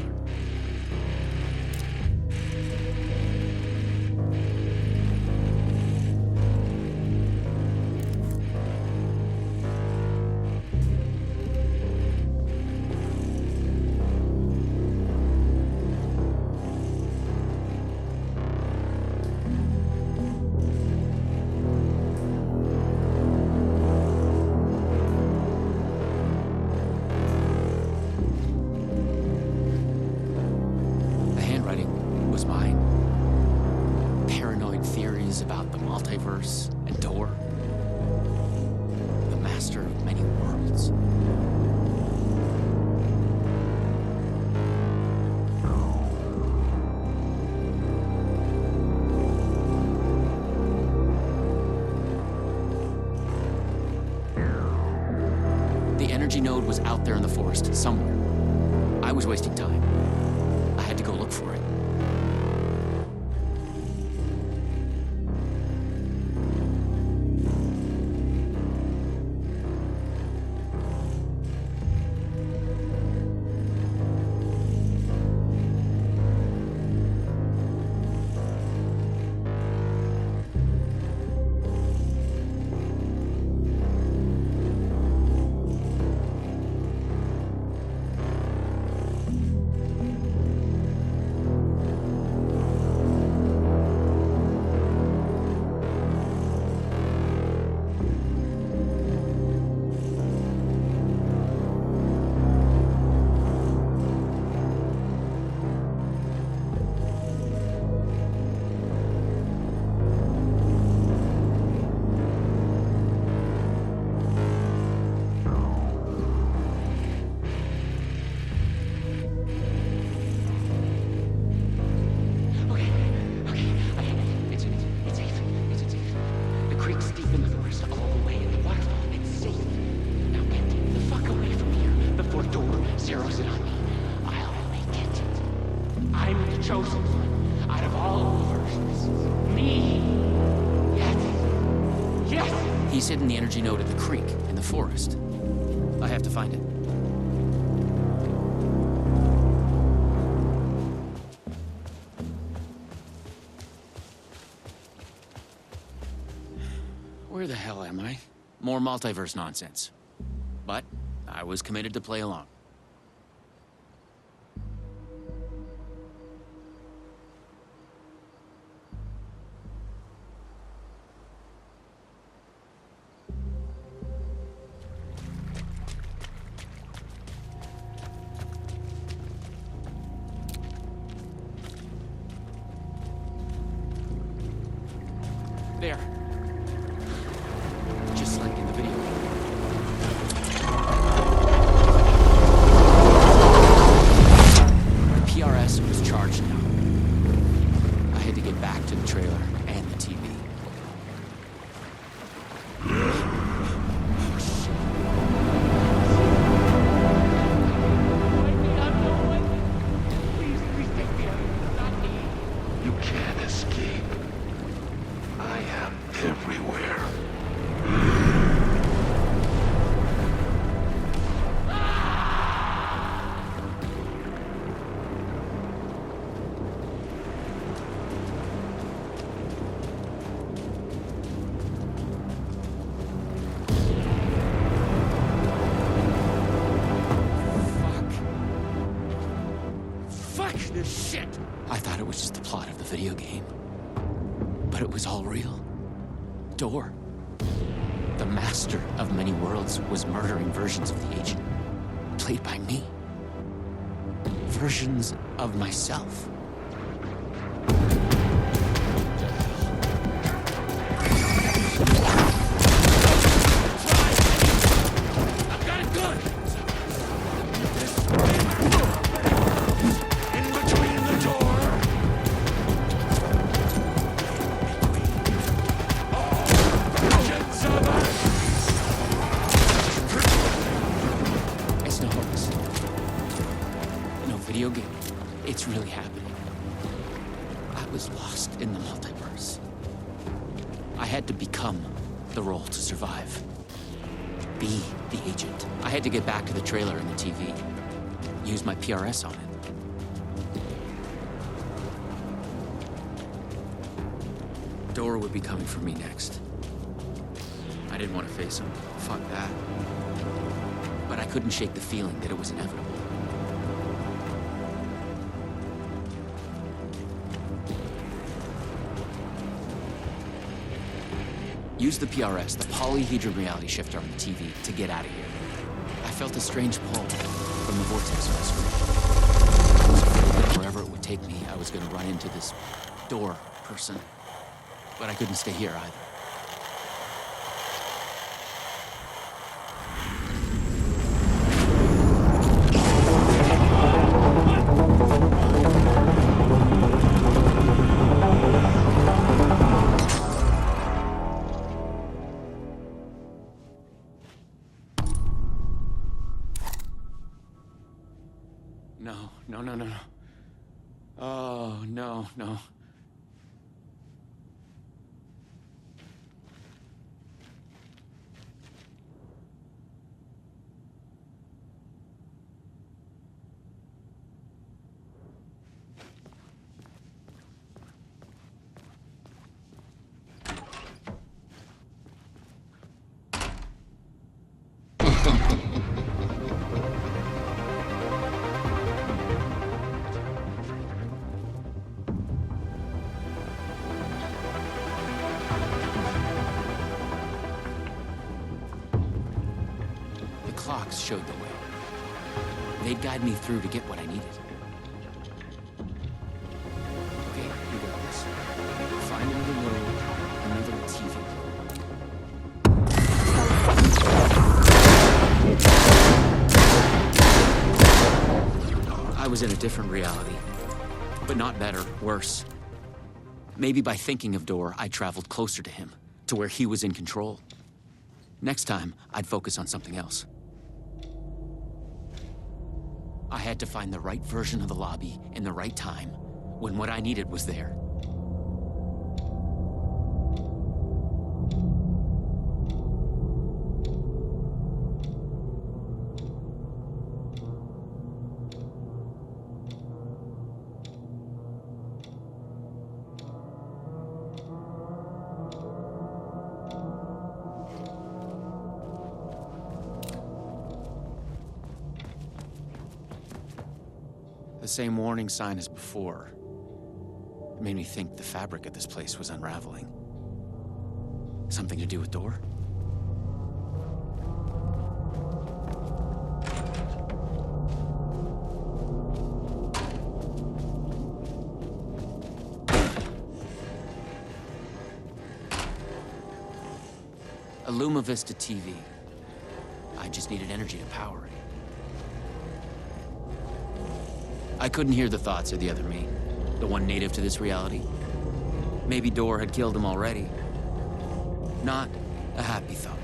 About the multiverse and Door, the master of many worlds. The energy node was out there in the forest somewhere. I was wasting time. I had to go look for it. chosen one out of all of the versions. Me. Yes. He's hidden the energy node at the creek in the forest. I have to find it. Where the hell am I? More multiverse nonsense. But I was committed to play along. There. Just like in the video. The PRS was charged now. I had to get back to the trailer and the TV. Please take me out. Not me. You can't escape. I am everywhere. Fuck this shit! I thought it was just the plot of the video game. But it was all real. Door, the master of many worlds, was murdering versions of the agent, played by me. Versions of myself. I've got it good. In between the door. It's no hoax. No video game. It's really happening. I was lost in the multiverse. I had to become the role to survive. Be the agent. I had to get back to the trailer and the TV. Use my PRS on it. Dora would be coming for me next. I didn't want to face him. Fuck that. But I couldn't shake the feeling that it was inevitable. Use the PRS, the polyhedron reality shifter on the TV, to get out of here. I felt a strange pull from the vortex on the screen. I was afraid that wherever it would take me, I was going to run into this door person. But I couldn't stay here either. No. Oh, no. Clocks showed the way. They'd guide me through to get what I needed. Okay, you got this. Find another road, another TV. I was in a different reality, but not better, worse. Maybe by thinking of Dor, I traveled closer to him, to where he was in control. Next time, I'd focus on something else. I had to find the right version of the lobby in the right time, when what I needed was there. The same warning sign as before. It made me think the fabric of this place was unraveling. Something to do with door? A Luma Vista TV. I just needed energy to power it. I couldn't hear the thoughts of the other me, the one native to this reality. Maybe Door had killed him already. Not a happy thought.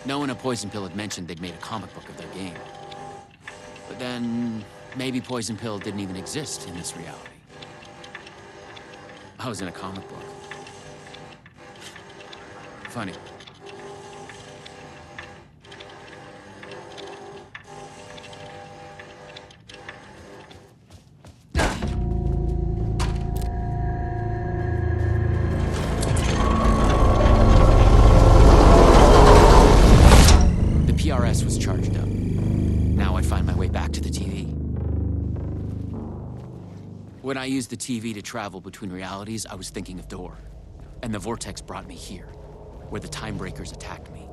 No one at Poison Pill had mentioned they'd made a comic book of their game. But then, maybe Poison Pill didn't even exist in this reality. I was in a comic book. Funny. Was charged up. Now I'd find my way back to the TV. When I used the TV to travel between realities, I was thinking of Door. And the vortex brought me here, where the time breakers attacked me.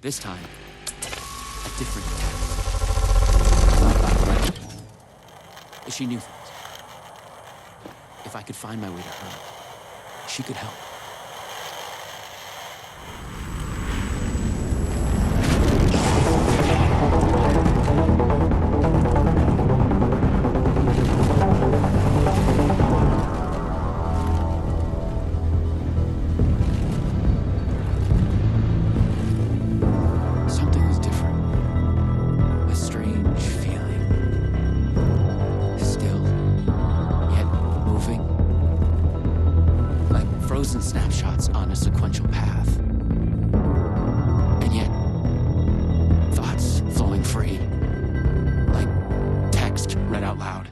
This time, a different attack. She knew things. If I could find my way to her, she could help. Something was different. A strange feeling. Still, yet moving. Frozen snapshots on a sequential path. And yet, thoughts flowing free. Like text read out loud.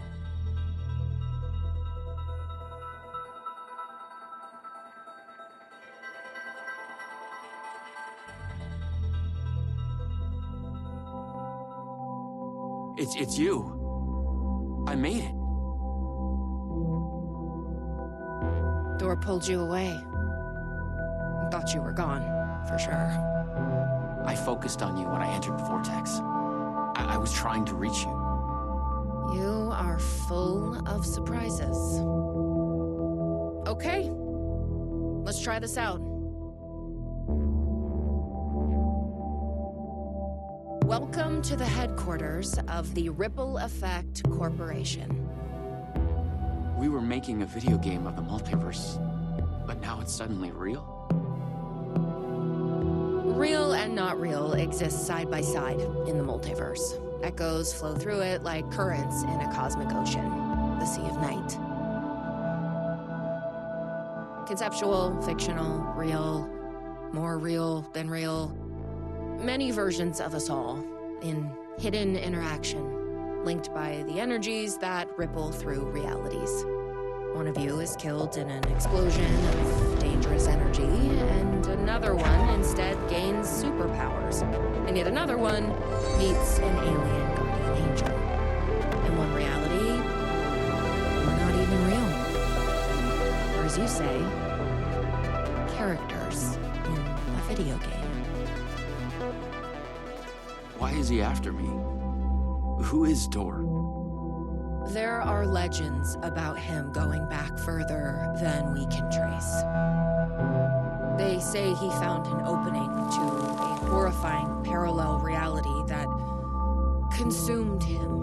It's you. I made it. Door pulled you away. Thought you were gone, for sure. I focused on you when I entered the vortex. I was trying to reach you. You are full of surprises. Okay, let's try this out. Welcome to the headquarters of the Ripple Effect Corporation. We were making a video game of the multiverse, but now it's suddenly real? Real and not real exist side by side in the multiverse. Echoes flow through it like currents in a cosmic ocean, the Sea of Night. Conceptual, fictional, real, more real than real. Many versions of us all, in hidden interaction, linked by the energies that ripple through realities. One of you is killed in an explosion of dangerous energy, and another one instead gains superpowers. And yet another one meets an alien guardian angel. In one reality, we're not even real. Or as you say, characters in a video game. Why is he after me? Who is Dor? There are legends about him going back further than we can trace. They say he found an opening to a horrifying parallel reality that consumed him,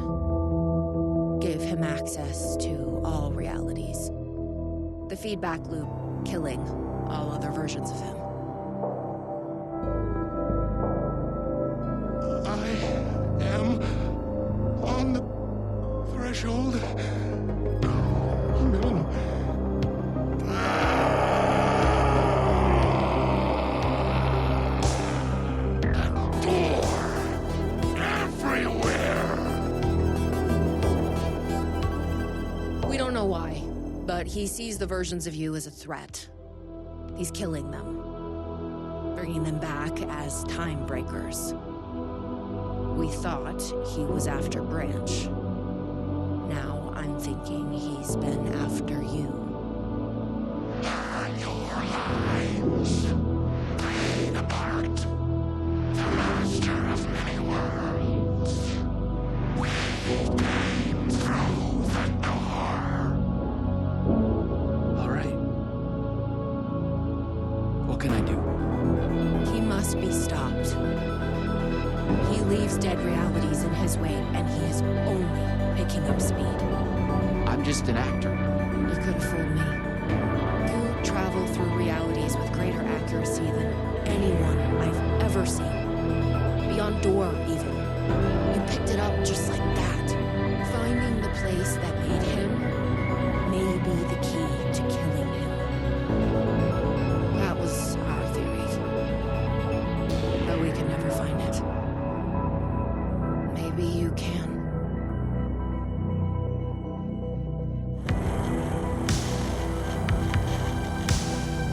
gave him access to all realities. The feedback loop killing all other versions of him. I am on the threshold. No. We don't know why, but he sees the versions of you as a threat. He's killing them, bringing them back as time breakers. We thought he was after Branch. Now I'm thinking he's been after you. Your lines playing a part. The master of many worlds. We came through the door. All right. What can I do? He must be stopped. He leaves dead realities in his wake, and he is only picking up speed. I'm just an actor. You could have fooled me. You travel through realities with greater accuracy than anyone I've ever seen. Beyond Dor, even. You picked it up just like that. Finding the place that made him may be the key to killing him. That was our theory. But we can never find it. Maybe you can.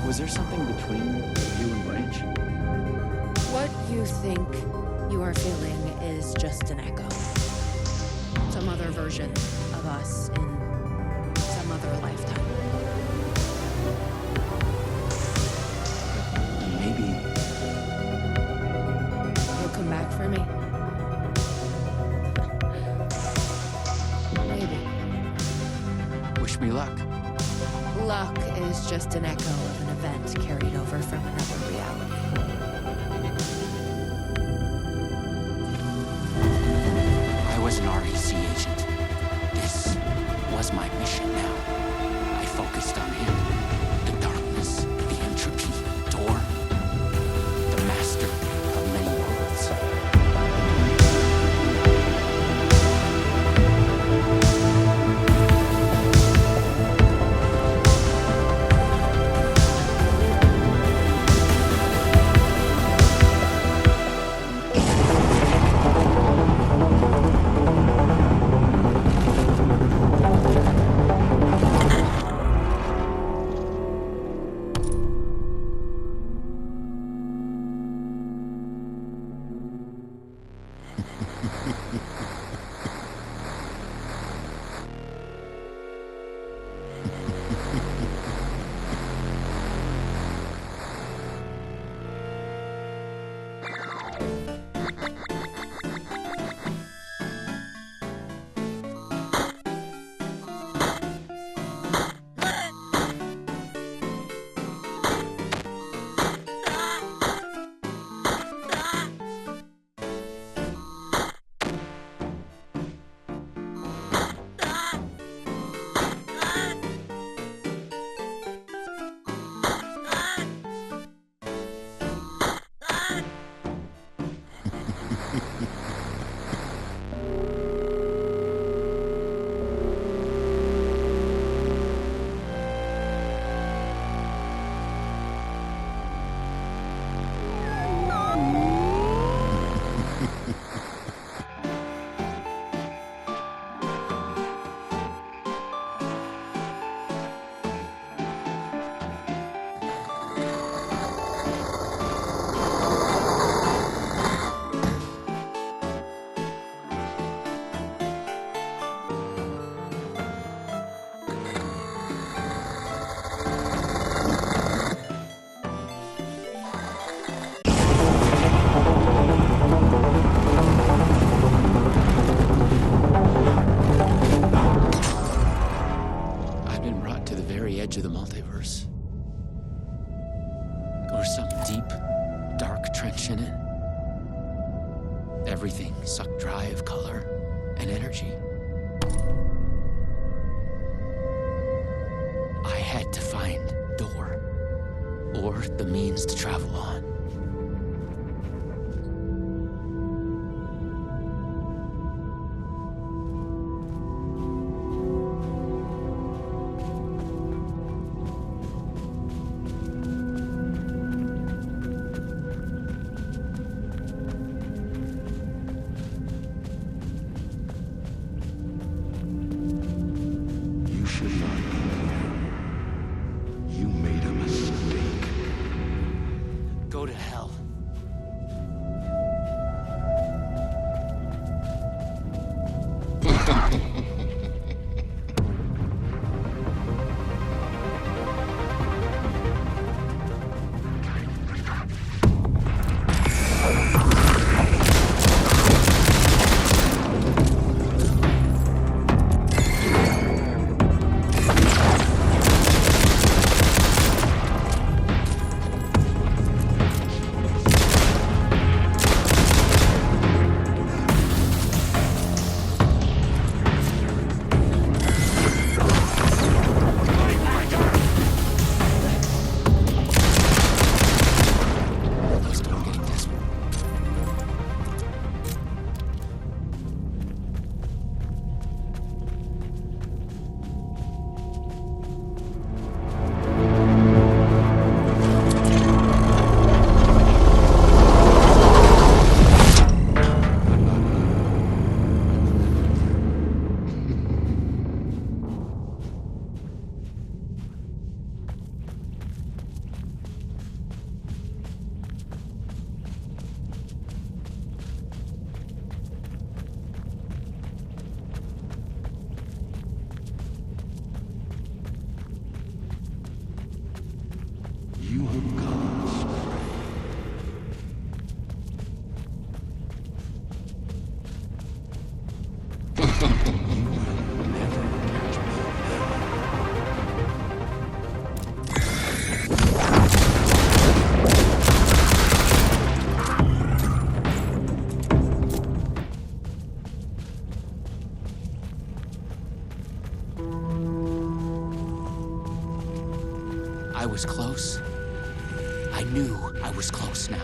Was there something between you and Branch? What you think you are feeling is just an echo. Some other version of us in some other lifetime. Maybe. You'll come back for me? Maybe. Wish me luck. Luck is just an echo of an event carried over from another reality. I was an REC agent. This was my mission now. I focused on him. The darkness, the entropy, Dor. The master of many worlds. trench in it. Everything sucked dry of color and energy. I had to find door, or the means to travel on. I was close. I knew I was close now.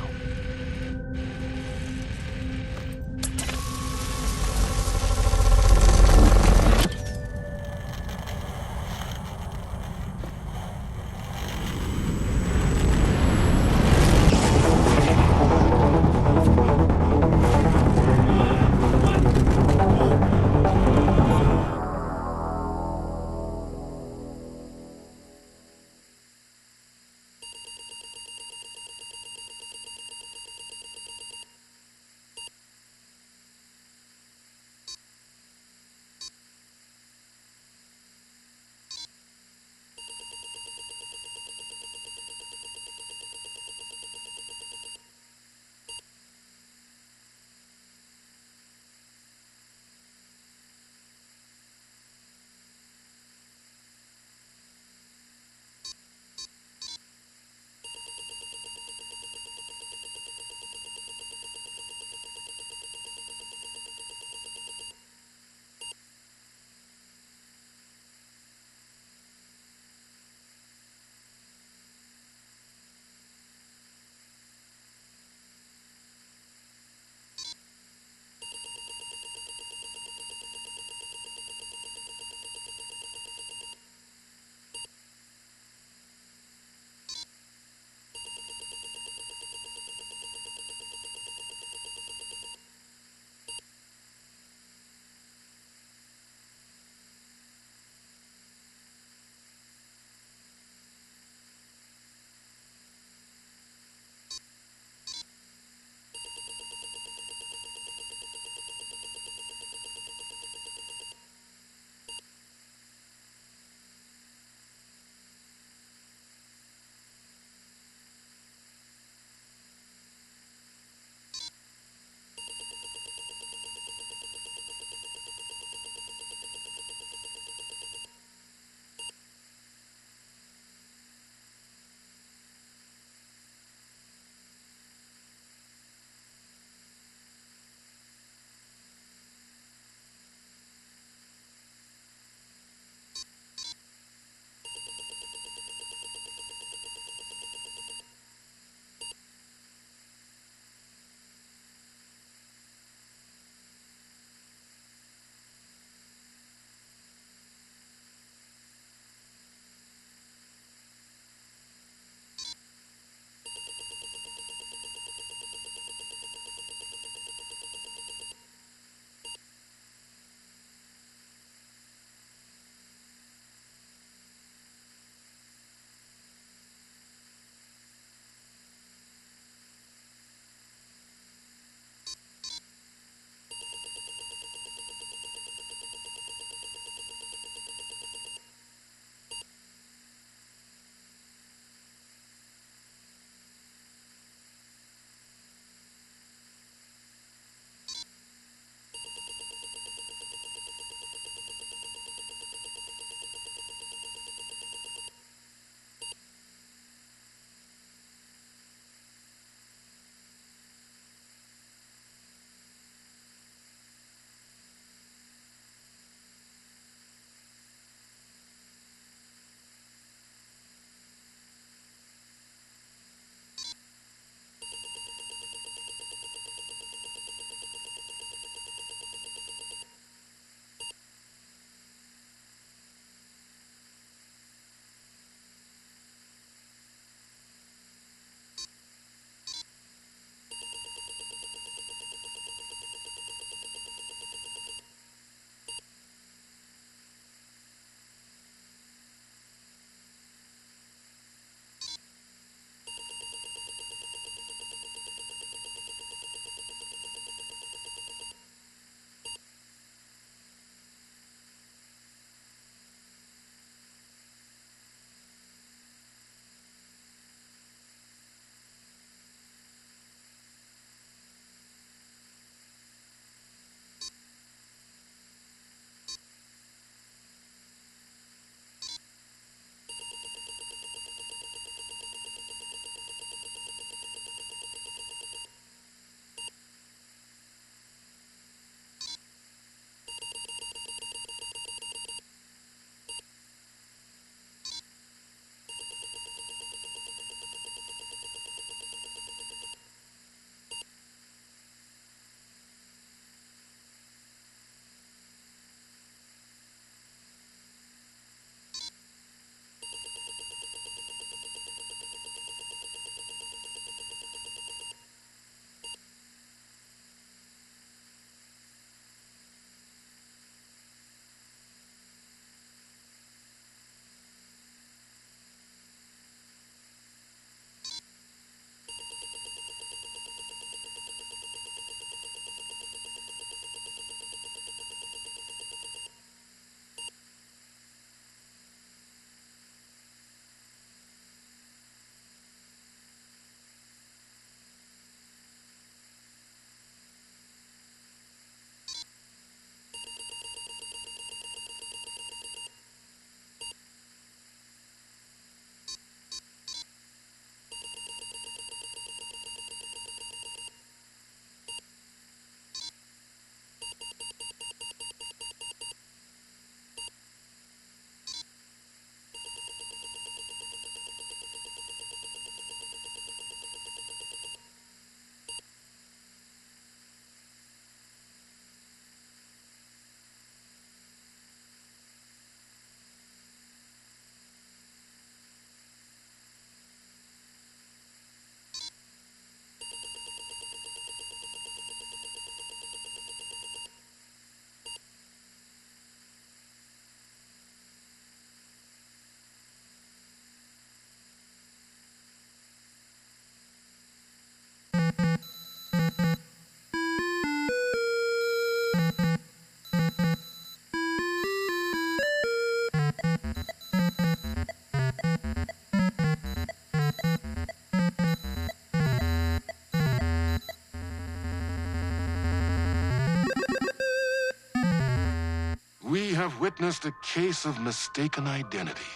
have witnessed a case of mistaken identity.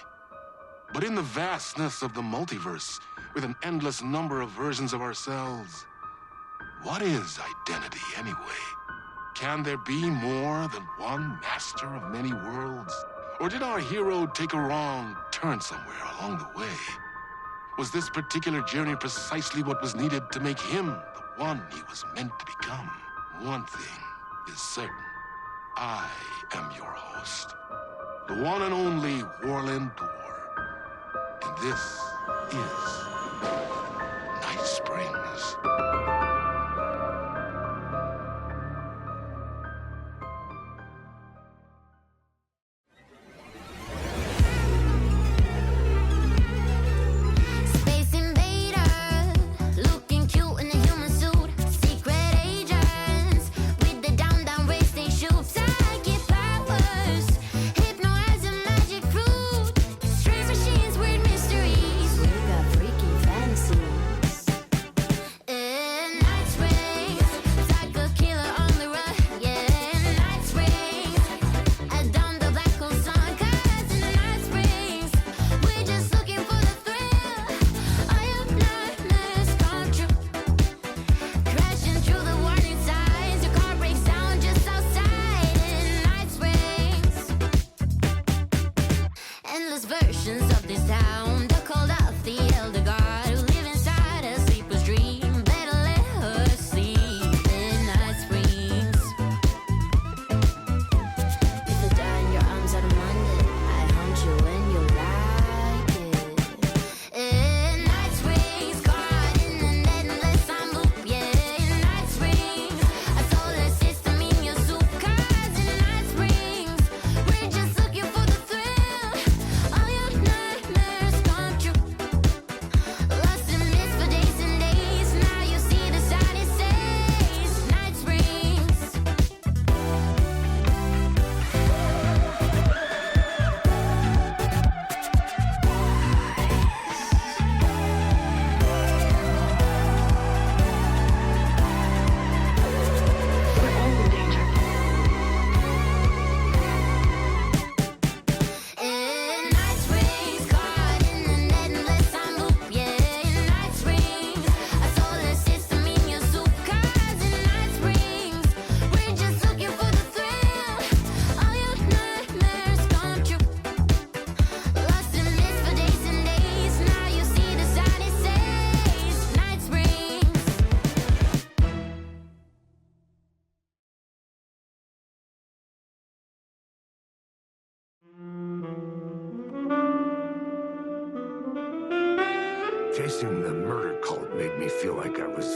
But in the vastness of the multiverse, with an endless number of versions of ourselves, what is identity anyway? Can there be more than one master of many worlds? Or did our hero take a wrong turn somewhere along the way? Was this particular journey precisely what was needed to make him the one he was meant to become? One thing is certain. I am your host, the one and only Warland Door. And this is Night Springs. Chasing the murder cult made me feel like I was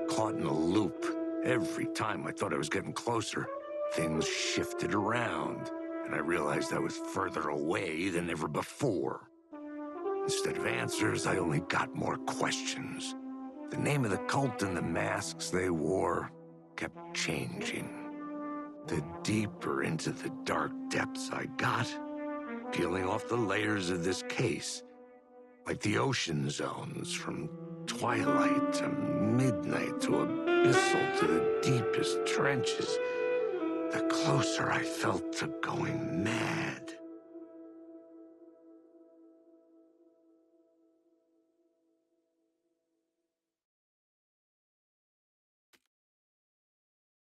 caught in a loop. Every time I thought I was getting closer, things shifted around, and I realized I was further away than ever before. Instead of answers, I only got more questions. The name of the cult and the masks they wore kept changing. The deeper into the dark depths I got, peeling off the layers of this case, like the ocean zones, from twilight to midnight to abyssal to the deepest trenches, the closer I felt to going mad.